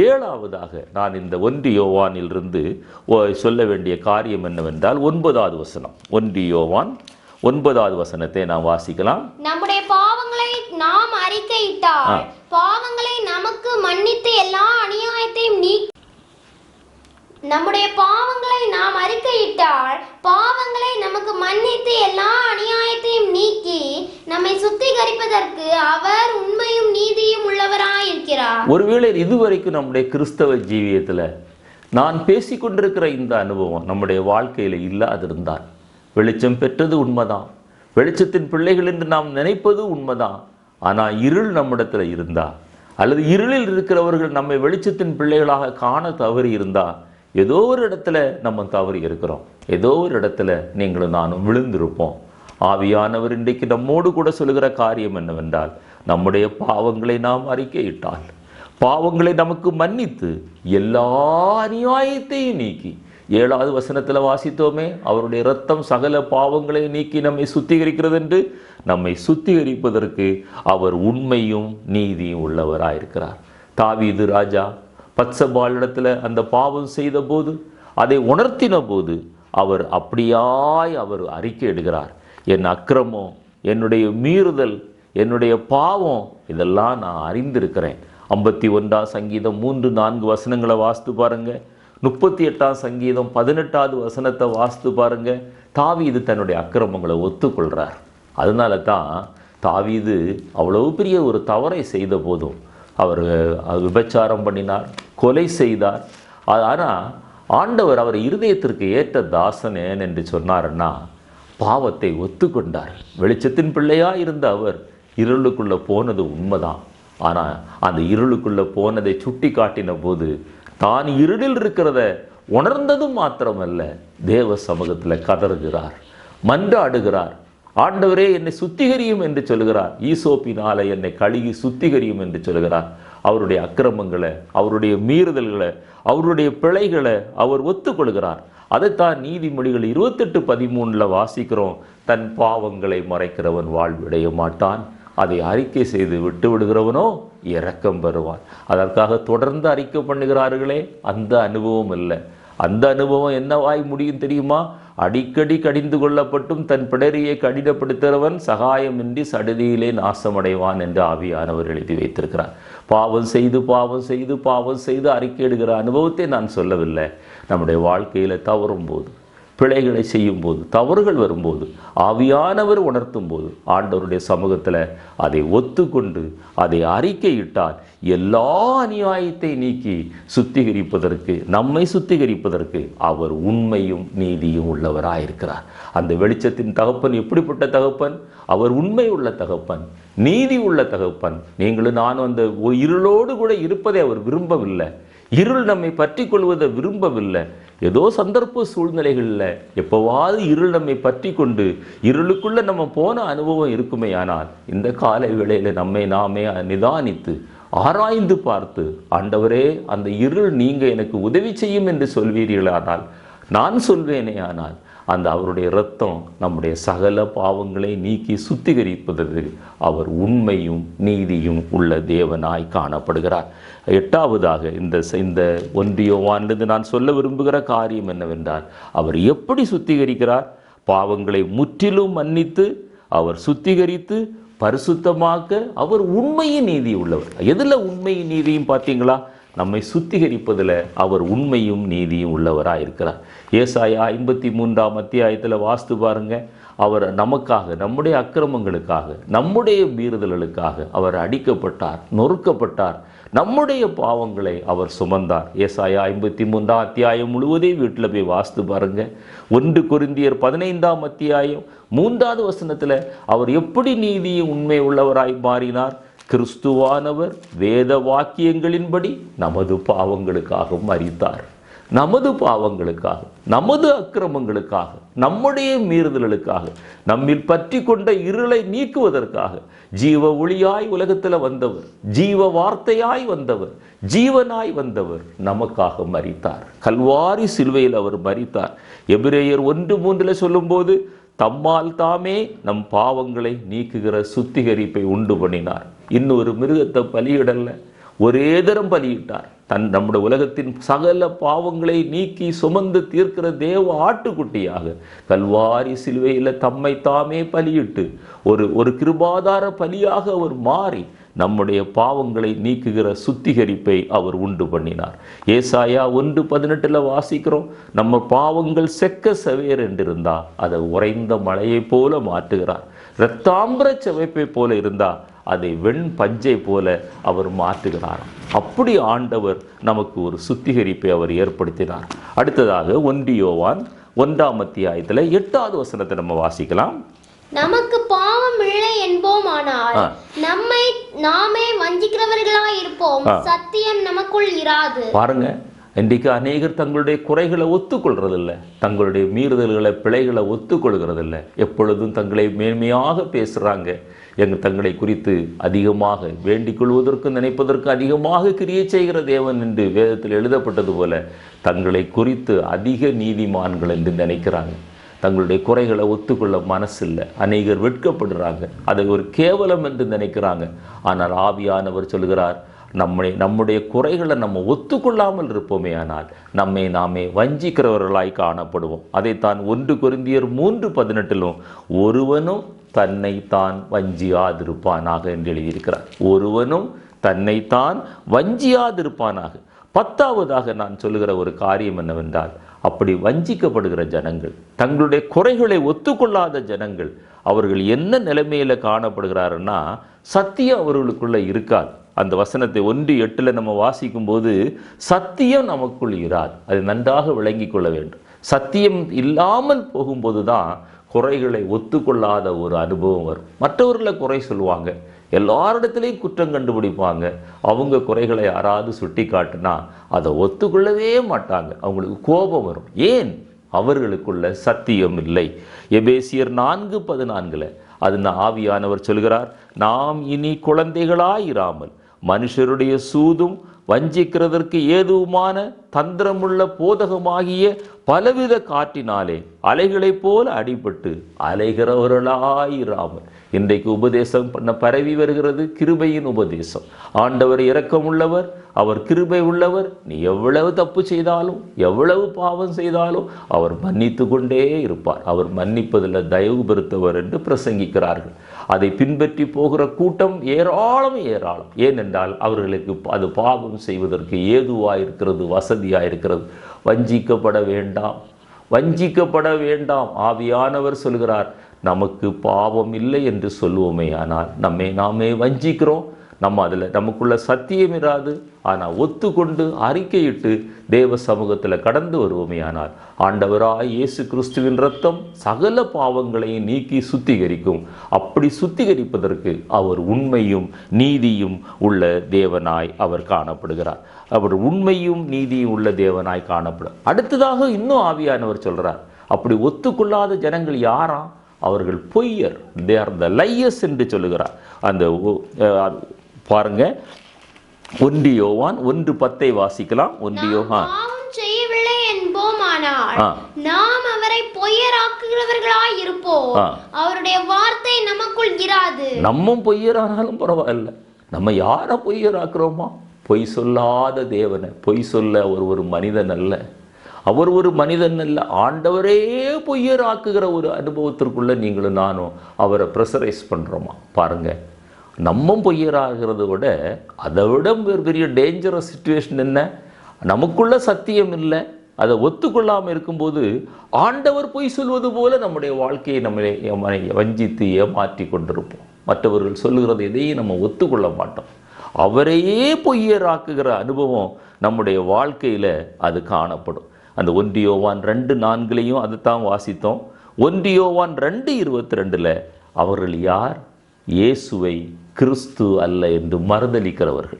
ஏழாவதாக நான் இந்த 1 யோவானிலிருந்து சொல்ல வேண்டிய காரியம் என்னவென்றால் 9வது வசனம். 1 யோவான் 9வது வசனத்தை நாம் வாசிக்கலாம். நம்முடைய பாவங்களை நாம் அறிக்கையிட்டால் பாவங்களை நமக்கு மன்னித்து எல்லா அநியாயத்தையும் நீக்கி நம்முடைய பாவங்களை நாம் அறிக்கையிட்டால் பாவங்களை நமக்கு மன்னித்து எல்லா அநியாயத்தையும் நீக்கி நம்மை சுத்திகரிப்பதற்கு அவர் உண்மையும் நீதியும் உள்ளவராயிருக்கிறார். ஒருவேளை இதுவரைக்கும் நம்முடைய கிறிஸ்தவ ஜீவியத்தில் நான் பேசிக்கொண்டிருக்கிற இந்த அனுபவம் நம்முடைய வாழ்க்கையில் இல்லாதிருந்தால், வெளிச்சம் பெற்றது உண்மைதான், வெளிச்சத்தின் பிள்ளைகள் என்று நாம் நினைப்பது உண்மைதான், ஆனால் இருள் நம்மிடத்தில் இருந்தா அல்லது இருளில் இருக்கிறவர்கள் நம்மை வெளிச்சத்தின் பிள்ளைகளாக காண தவறி இருந்தா, ஏதோ ஒரு இடத்துல நம்ம தவறி இருக்கிறோம். ஏதோ ஒரு இடத்துல நீங்களும் நானும் விழுந்திருப்போம். ஆவியானவர் இன்றைக்கு நம்மோடு கூட சொல்லுகிற காரியம் என்னவென்றால், நம்முடைய பாவங்களை நாம் அறிக்கையிட்டால், பாவங்களை நமக்கு மன்னித்து எல்லா அநியாயத்தையும் நீக்கி, 7வது வசனத்தில் வாசித்தோமே, அவருடைய இரத்தம் சகல பாவங்களை நீக்கி நம்மை சுத்திகரிக்கிறது என்று, நம்மை சுத்திகரிப்பதற்கு அவர் உண்மையும் நீதியும் உள்ளவராயிருக்கிறார். தாவீது ராஜா பத்சபாளிடத்தில் அந்த பாவம் செய்த போது, அதை உணர்த்தின போது அவர் அப்படியாய் அவர் அறிக்கை எடுக்கிறார். என் அக்கிரமம், என்னுடைய மீறுதல், என்னுடைய பாவம் இதெல்லாம் நான் அறிந்திருக்கிறேன். 51ஆம் சங்கீதம் 3-4 வசனங்களை வாசித்து பாருங்க. 38ஆம் சங்கீதம் 18வது வசனத்தை வாசித்து பாருங்க. தாவீது தன்னுடைய அக்கிரமங்களை ஒத்துக்கொள்கிறார். அதனால தான் தாவீது அவ்வளவு பெரிய ஒரு தவறை செய்த போதும் அவர் விபச்சாரம் பண்ணினார், கொலை செய்தார். ஆனால் ஆண்டவர் அவர் இருதயத்திற்கு ஏற்ற தாசன் என்று சொன்னார்னா பாவத்தை ஒத்துக்கொண்டார். வெளிச்சத்தின் பிள்ளையாக இருந்த அவர் இருளுக்குள்ளே போனது உண்மைதான். ஆனால் அந்த இருளுக்குள்ளே போனதை சுட்டி காட்டின போது தான் இருளில் இருக்கிறத உணர்ந்ததும் மாத்திரமல்ல, தேவ சமூகத்தில் கதறுகிறார், மன்றாடுகிறார். ஆண்டவரே என்னை சுத்திகரியும் என்று சொல்கிறார். ஈசோப்பினால என்னை கழுகி சுத்திகரியும் என்று சொல்கிறார். அவருடைய அக்கிரமங்களை, அவருடைய மீறுதல்களை, அவருடைய பிழைகளை அவர் ஒத்துக்கொள்கிறார். அதைத்தான் நீதிமொழிகள் 28:13 வாசிக்கிறோம். தன் பாவங்களை மறைக்கிறவன் வாழ்விடைய மாட்டான், அதை அறிக்கை செய்து விட்டு விடுகிறவனோ இரக்கம் பெறுவான். அதற்காக தொடர்ந்து அறிக்கை பண்ணுகிறார்களே, அந்த அனுபவம் இல்லை. அந்த அனுபவம் என்னவாய் முடியும் தெரியுமா? அடிக்கடி கடிந்து கொள்ளப்பட்டும் தன் பிடரியை கடினப்படுத்துகிறவன் சகாயமின்றி சடுதியிலே நாசமடைவான் என்று ஆவியானவர் எழுதி வைத்திருக்கிறார். பாவம் செய்து பாவம் செய்து பாவம் செய்து அறிக்கையிடுகிற அனுபவத்தை நான் சொல்லவில்லை. நம்முடைய வாழ்க்கையில் தவறும் போது, பிழைகளை செய்யும் போது, தவறுகள் வரும்போது, ஆவியானவர் உணர்த்தும் போது ஆண்டவருடைய சமூகத்தில் அதை ஒத்துக்கொண்டு அதை அறிக்கையிட்டால் எல்லா அநியாயத்தை நீக்கி சுத்திகரிப்பதற்கு, நம்மை சுத்திகரிப்பதற்கு அவர் உண்மையும் நீதியும் உள்ளவராயிருக்கிறார். அந்த வெளிச்சத்தின் தகப்பன் எப்படிப்பட்ட தகப்பன்? அவர் உண்மை உள்ள தகப்பன், நீதி உள்ள தகப்பன். நீங்களும் நானும் அந்த இருளோடு கூட இருப்பதை அவர் விரும்பவில்லை. இருள் நம்மை பற்றி கொள்வதை விரும்பவில்லை. ஏதோ சந்தர்ப்ப சூழ்நிலைகளில் எப்போவாது இருள் நம்மை பற்றி கொண்டு இருளுக்குள்ளே நம்ம போன அனுபவம் இருக்குமே. ஆனால் இந்த காலை வேளையில் நம்மை நாமே நிதானித்து ஆராய்ந்து பார்த்து, ஆண்டவரே அந்த இருள் நீங்கள் எனக்கு உதவி செய்யும் என்று சொல்வீர்களானால், நான் சொல்வேனே ஆனால் அந்த அவருடைய இரத்தம் நம்முடைய சகல பாவங்களை நீக்கி சுத்திகரிப்பதற்கு அவர் உண்மையும் நீதியும் உள்ள தேவனாய் காணப்படுகிறார். 8வதாக இந்த 1 யோவானிலிருந்து நான் சொல்ல விரும்புகிற காரியம் என்னவென்றால், அவர் எப்படி சுத்திகரிக்கிறார்? பாவங்களை முற்றிலும் மன்னித்து அவர் சுத்திகரித்து பரிசுத்தமாக்க அவர் உண்மையும் நீதி உள்ளவர். எதில் உண்மையும் நீதியும் பார்த்தீங்களா? நம்மை சுத்திகரிப்பதில் அவர் உண்மையும் நீதியும் உள்ளவராக இருக்கிறார். ஏசாயா 53ஆம் அத்தியாயத்தில் வாஸ்து பாருங்க. அவர் நமக்காக, நம்முடைய அக்கிரமங்களுக்காக, நம்முடைய மீறுதல்களுக்காக அவர் அடிக்கப்பட்டார், நொறுக்கப்பட்டார். நம்முடைய பாவங்களை அவர் சுமந்தார். ஏசாயா 53ஆம் அத்தியாயம் முழுவதையும் வீட்டில் போய் வாஸ்து பாருங்க. 1 கொரிந்தியர் 15ஆம் அத்தியாயம் 3வது வசனத்தில் அவர் எப்படி நீதியும் உண்மை உள்ளவராய் மாறினார்? கிறிஸ்துவானவர் வேத வாக்கியங்களின்படி நமது பாவங்களுக்காக மரித்தார். நமது பாவங்களுக்காக, நமது அக்கிரமங்களுக்காக, நம்முடைய மீறுதல்களுக்காக, நம்மில் பற்றி கொண்ட இருளை நீக்குவதற்காக ஜீவ ஒளியாய் உலகத்தில் வந்தவர், ஜீவ வார்த்தையாய் வந்தவர், ஜீவனாய் வந்தவர் நமக்காக மரித்தார். கல்வாரி சிலுவையில் அவர் மரித்தார். எபிரேயர் 1:3 சொல்லும்போது தம்மால் தாமே நம் பாவங்களை நீக்குகிற சுத்திகரிப்பை உண்டு பண்ணினார். இன்னொரு மிருகத்தை பலியிடல, ஒரே தரம் பலியிட்டார். நம்முடைய உலகத்தின் சகல பாவங்களை நீக்கி சுமந்து தீர்க்கிற தேவ ஆட்டுக்குட்டியாக கல்வாரி சிலுவையில் தம்மை தாமே பலியிட்டு ஒரு கிருபாதார பலியாக அவர் மாறி நம்முடைய பாவங்களை நீக்குகிற சுத்திகரிப்பை அவர் உண்டு பண்ணினார். ஏசாயா 1:18 வாசிக்கிறோம், நம்ம பாவங்கள் செக்க செவேர் என்றிருந்தா அதை உறைந்த மழையை போல மாற்றுகிறார். இரத்தாம்பர செவைப்பை போல இருந்தா அதை வெண் பஞ்சை போல அவர் மாற்றுகிறார். அப்படி ஆண்டவர் நமக்கு ஒரு சுத்திகரிப்பை அவர் ஏற்படுத்தினார். அடுத்ததாக 1 யோவான் 1:8 நம்ம வாசிக்கலாம். நமக்கு பாவம் இல்லை என்போமானால் நம்மை நாமே வஞ்சிக்கிறவர்களாய் இருப்போம், சத்தியம் நமக்குள் இராது. பாருங்க, இன்றைக்கு அநேகர் தங்களுடைய குறைகளை ஒத்துக்கொள்றதில்லை, தங்களுடைய மீறுதல்களை பிழைகளை ஒத்துக்கொள்கிறதில்லை. எப்பொழுதும் தங்களை மேன்மையாக பேசுகிறாங்க. தங்களை குறித்து அதிகமாக வேண்டிக் கொள்வதற்கு நினைப்பதற்கு அதிகமாக கிரியை செய்கிற தேவன் என்று வேதத்தில் எழுதப்பட்டது போல தங்களை குறித்து அதிக நீதிமான்கள் என்று நினைக்கிறாங்க. தங்களுடைய குறைகளை ஒத்துக்கொள்ள மனசில்லை. அநேகர் வெட்கப்படுறாங்க, அதை ஒரு கேவலம் என்று நினைக்கிறாங்க. ஆனால் ஆவியானவர் சொல்கிறார், நம்முடைய குறைகளை நம்ம ஒத்துக்கொள்ளாமல் இருப்போமே ஆனால் நம்மை நாமே வஞ்சிக்கிறவர்களாய் காணப்படுவோம். அதைத்தான் 1 கொரிந்தியர் 3:18 ஒருவனும் தன்னைத்தான் வஞ்சியாதிருப்பானாக என்று எழுதியிருக்கிறார். ஒருவனும் தன்னைத்தான் வஞ்சியாதிருப்பானாக. 10ஆவதாக நான் சொல்லுகிற ஒரு காரியம் என்னவென்றால், அப்படி வஞ்சிக்கப்படுகிற ஜனங்கள், தங்களுடைய குறைகளை ஒத்துக்கொள்ளாத ஜனங்கள், அவர்கள் என்ன நிலைமையில காணப்படுகிறாருன்னா, சத்தியம் அவர்களுக்குள்ள இருக்காது. அந்த வசனத்தை 1:8 நம்ம வாசிக்கும் போது சத்தியம் நமக்குள் இராது. அதை நன்றாக விளங்கி கொள்ள வேண்டும். சத்தியம் இல்லாமல் போகும்போது தான் குறைகளை ஒத்துக்கொள்ளாத ஒரு அனுபவம் வரும். மற்றவர்களை குறை சொல்லுவாங்க, எல்லாரிடத்துலையும் குற்றம் கண்டுபிடிப்பாங்க. அவங்க குறைகளை யாராவது சுட்டி காட்டினா அதை ஒத்துக்கொள்ளவே மாட்டாங்க. அவங்களுக்கு கோபம் வரும். ஏன்? அவர்களுக்குள்ள சத்தியம் இல்லை. எபேசியர் 4:14 அது ஆவியானவர் சொல்கிறார், நாம் இனி குழந்தைகளாயிராமல் மனுஷருடைய சூதும் வஞ்சிக்கிறதற்கு ஏதுவுமான தந்திரமுள்ள போதகமாகிய பலவித காற்றினாலே அலைகளைப் போல அடிபட்டு அலைகிறவர்களாயிராமல். இன்றைக்கு உபதேசம் பண்ண பரவி வருகிறது கிருபையின் உபதேசம். ஆண்டவர் இரக்கமுள்ளவர், அவர் கிருபை உள்ளவர். நீ எவ்வளவு தப்பு செய்தாலும், எவ்வளவு பாவம் செய்தாலும் அவர் மன்னித்து கொண்டே இருப்பார். அவர் மன்னிப்பதில் தயவு பெருத்தவர் என்று பிரசங்கிக்கிறார்கள். அதை பின்பற்றி போகிற கூட்டம் ஏராளம். ஏனென்றால் அவர்களுக்கு அது பாவம் செய்வதற்கு ஏதுவாயிருக்கிறது, வசதியாயிருக்கிறது. வஞ்சிக்கப்பட வேண்டாம். ஆவியானவர் சொல்கிறார், நமக்கு பாவம் இல்லை என்று சொல்லுவோமே ஆனால் நம்மை நாமே வஞ்சிக்கிறோம். நமக்குள்ள சத்தியம் இராது. ஆனால் ஒத்துக்கொண்டு அறிக்கையிட்டு தேவ சமூகத்தில் கடந்து வருவோமே ஆனால் ஆண்டவராய் இயேசு கிறிஸ்துவின் இரத்தம் சகல பாவங்களையும் நீக்கி சுத்திகரிக்கும். அப்படி சுத்திகரிப்பதற்கு அவர் உண்மையும் நீதியும் உள்ள தேவனாய் அவர் காணப்படுகிறார். அவர் உண்மையும் நீதியும் உள்ள தேவனாய் காணப்படும். அடுத்ததாக இன்னும் ஆவியானவர் சொல்றார், அப்படி ஒத்துக்கொள்ளாத ஜனங்கள் யாரா? அவர்கள் பொய்யர், தே ஆர் த லையர்ஸ் என்று சொல்லுகிறார். அந்த பாருங்க, 1 யோவான் 1:10 வாசிக்கலாம். 1 யோவான் செய்யவில்லை என்போமானால் நாம் அவரை பொய்யராக்குகிறவர்களாய் இருப்போம், அவருடைய வார்த்தை நமக்குள் இராது. நம்ம பொய்யரானாலும் பரவாயில்ல, நம்ம யாரை பொய்யராக்குறோமா? பொய் சொல்லாத தேவனை, பொய் சொல்ல ஒரு மனிதன் அல்ல, அவர் ஒரு மனிதன் அல்ல, ஆண்டவரே பொய்யராக்குகிற ஒரு அனுபவத்திற்குள்ள நீங்களும் நானும் அவரை ப்ரெஷரைஸ் பண்ணுறோமா? பாருங்க, நம்ம பொய்யராகிறத விட அதை விட பெரிய டேஞ்சரஸ் சிச்சுவேஷன் என்ன? நமக்குள்ள சத்தியம் இல்லை, அதை ஒத்துக்கொள்ளாமல் இருக்கும்போது ஆண்டவர் பொய் சொல்வது போல நம்முடைய வாழ்க்கையை நம்மளை வஞ்சித்து ஏமாற்றி கொண்டிருப்போம். மற்றவர்கள் சொல்லுகிறது எதையும் நம்ம ஒத்துக்கொள்ள மாட்டோம். அவரையே பொய்யராக்குகிற அனுபவம் நம்முடைய வாழ்க்கையில் அது காணப்படும். அந்த 1 யோவான் 2:4 அதுதான் வாசித்தோம். 1 யோவான் 2:22 அவர்கள் யார்? இயேசுவை கிறிஸ்து அல்ல என்று மறுதலிக்கிறவர்கள்,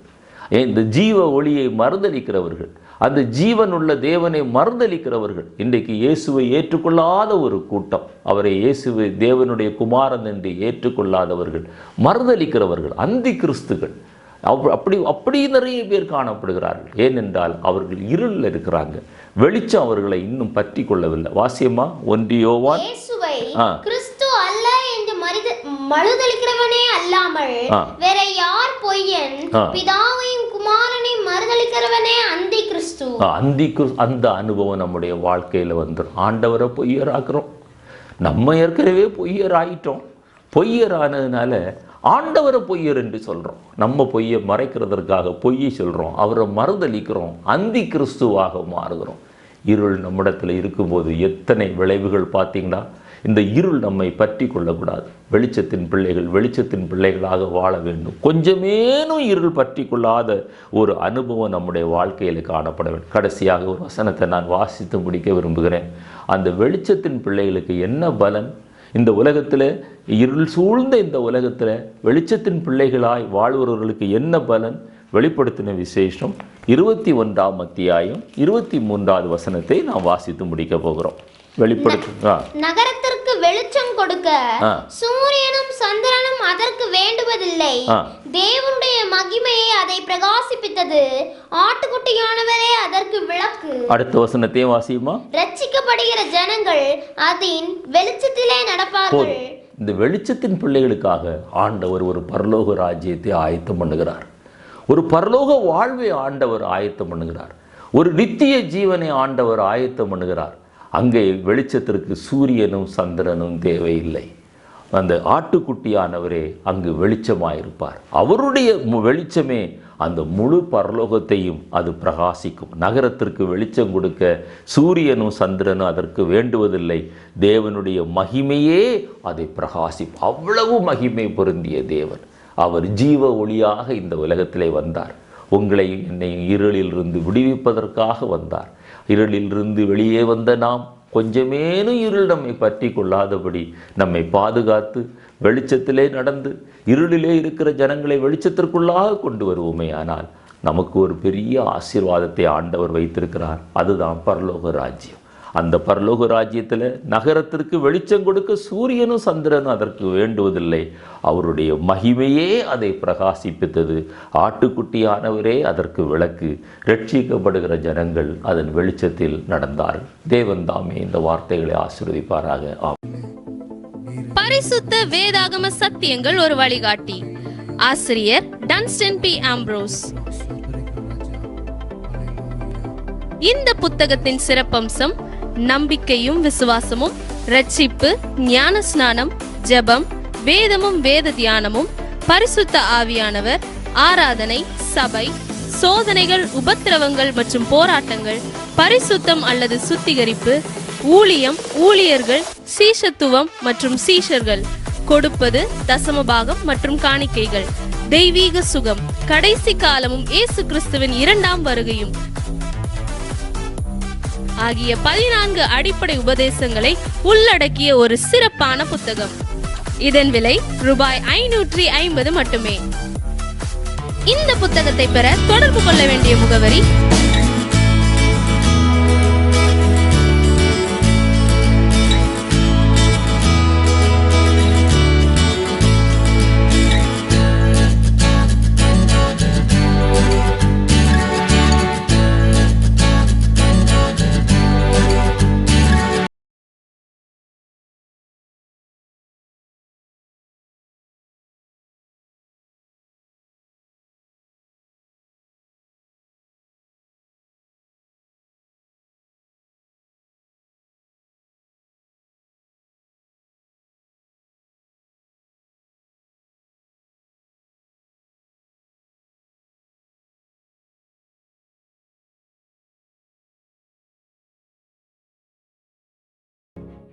இந்த ஜீவ ஒளியை மறுதலிக்கிறவர்கள். அந்த ஜீவனுள்ள தேவனை மறுதலிக்கிறவர்கள், இன்றைக்கு இயேசுவை ஏற்றுக்கொள்ளாத ஒரு கூட்டம், அவரை இயேசுவை தேவனுடைய குமாரன் என்று ஏற்றுக்கொள்ளாதவர்கள், மறுதலிக்கிறவர்கள், அந்தி கிறிஸ்துகள், அப்படி நிறைய பேர் காணப்படுகிறார்கள். ஏனென்றால் அவர்கள் இருளில் இருக்கிறாங்க, வெளிச்சம் அவர்களை இன்னும் பற்றி கொள்ளவில்லை. வாசியமா 1 யோவான் கிறிஸ்து அல்ல என்று மறுதலிக்கிறவனே அல்லாமல் வேற யார் பொய்யன்? பிதாவையும் குமாரனையும் மறுதலிக்கிறவனே அந்தி கிறிஸ்து. அந்த அனுபவம் நம்முடைய வாழ்க்கையில வந்துடும். ஆண்டவரை பொய்யராக்குறோம், நம்ம ஏற்கனவே பொய்யராயிட்டோம். பொய்யரானதுனால ஆண்டவரை பொய்யர் என்று சொல்கிறோம். நம்ம பொய்யை மறைக்கிறதற்காக பொய்யை சொல்கிறோம், அவரை மறுதலிக்கிறோம், அந்தி கிறிஸ்துவாக மாறுகிறோம். இருள் நம்மிடத்தில் இருக்கும்போது எத்தனை விளைவுகள் பார்த்தீங்கன்னா, இந்த இருள் நம்மை பற்றி கொள்ளக்கூடாது. வெளிச்சத்தின் பிள்ளைகள் வெளிச்சத்தின் பிள்ளைகளாக வாழ வேண்டும். கொஞ்சமேனும் இருள் பற்றி கொள்ளாத ஒரு அனுபவம் நம்முடைய வாழ்க்கையில் காணப்பட வேண்டும். கடைசியாக ஒரு வசனத்தை நான் வாசித்து முடிக்க விரும்புகிறேன். அந்த வெளிச்சத்தின் பிள்ளைகளுக்கு என்ன பலன்? இந்த உலகத்தில், இருள் சூழ்ந்த இந்த உலகத்தில் வெளிச்சத்தின் பிள்ளைகளாய் வாழ்வர்களுக்கு என்ன பலன்? வெளிப்படுத்தின விசேஷம் 21ஆம் அத்தியாயம் 23வது வசனத்தை நாம் வாசித்து முடிக்க போகிறோம். நகரத்திற்கு வெளிச்சம் கொடுக்க சூரியனும் சந்திரனும் அதற்கு வேண்டுவதில்லை, தேவனுடைய மகிமையை அதை பிரகாசிப்பித்தது, ஆட்டுக்குட்டியானவரே அதற்கு விளக்கு. அடுத்த வசனத்தையும் வாசியுமா. ரட்சிக்கப்படுகிற ஜனங்கள் அதன் வெளிச்சத்திலே நடப்பார்கள். இந்த வெளிச்சத்தின் பிள்ளைகளுக்காக ஆண்டவர் ஒரு பரலோக ராஜ்யத்தை ஆயத்தம் பண்ணுகிறார். ஒரு பரலோக வாழ்வை ஆண்டவர் ஆயத்தம் பண்ணுகிறார். ஒரு நித்திய ஜீவனை ஆண்டவர் ஆயத்தம் பண்ணுகிறார். அங்கே வெளிச்சத்திற்கு சூரியனும் சந்திரனும் தேவையில்லை. அந்த ஆட்டுக்குட்டியானவரே அங்கு வெளிச்சமாயிருப்பார். அவருடைய வெளிச்சமே அந்த முழு பரலோகத்தையும் அது பிரகாசிக்கும். நகரத்திற்கு வெளிச்சம் கொடுக்க சூரியனும் சந்திரனும் அதற்கு வேண்டுவதில்லை, தேவனுடைய மகிமையே அதை பிரகாசிக்கும். அவ்வளவு மகிமை பொருந்திய தேவன். அவர் ஜீவ ஒளியாக இந்த உலகத்திலே வந்தார். உங்களையும் என்னையும் இருளிலிருந்து விடுவிப்பதற்காக வந்தார். இருளிலிருந்து வெளியே வந்த நாம் கொஞ்சமேனும் இருள் நம்மை பற்றி கொள்ளாதபடி நம்மை பாதுகாத்து வெளிச்சத்திலே நடந்து இருளிலே இருக்கிற ஜனங்களை வெளிச்சத்திற்குள்ளாக கொண்டு வருவோமே. ஆனால் நமக்கு ஒரு பெரிய ஆசீர்வாதத்தை ஆண்டவர் வைத்திருக்கிறார். அதுதான் பரலோக ராஜ்யம். அந்த பரலோக ராஜ்யத்தில் நகரத்திற்கு வெளிச்சம் கொடுக்க சூரியனும் சந்திரனும் அதற்கு வேண்டுவதில்லை, அவருடைய மகிமையே அதை பிரகாசிப்பித்தது. ஆட்டுக்குட்டியானவரே அதற்கு விளக்கு. ரட்சிக்கப்படுகிற ஜனங்கள் அதன் வெளிச்சத்தில் நடந்தார்கள். தேவன் தாமே இந்த வார்த்தைகளை ஆசீர்வதிப்பாராக. பரிசுத்த வேதாகம சத்தியங்கள் ஒரு வழிகாட்டி. ஆசிரியர் டன்ஸ்டன் பி. ஆம்ப்ரோஸ். இந்த புத்தகத்தின் சிறப்பம்சம் நம்பிக்கையும் விசுவாசமும், ரட்சிப்பு, ஞான ஸ்நானம், ஜெபம், வேதமும் வேத தியானமும், பரிசுத்த ஆவியானவர், ஆராதனை, சபை, சோதனைகள், உபத்திரவங்கள் மற்றும் போராட்டங்கள், பரிசுத்தம் அல்லது சுத்திகரிப்பு, ஊழியம், ஊழியர்கள், சீஷத்துவம் மற்றும் சீஷர்கள், கொடுப்பது, தசமபாகம் மற்றும் காணிக்கைகள், தெய்வீக சுகம், கடைசி காலமும் இயேசு கிறிஸ்துவின் 2ஆம் வருகையும் ஆகிய 14 அடிப்படை உபதேசங்களை உள்ளடக்கிய ஒரு சிறப்பான புத்தகம். இதன் விலை ரூபாய் 550 மட்டுமே. இந்த புத்தகத்தை பெற தொடர்பு கொள்ள வேண்டிய முகவரி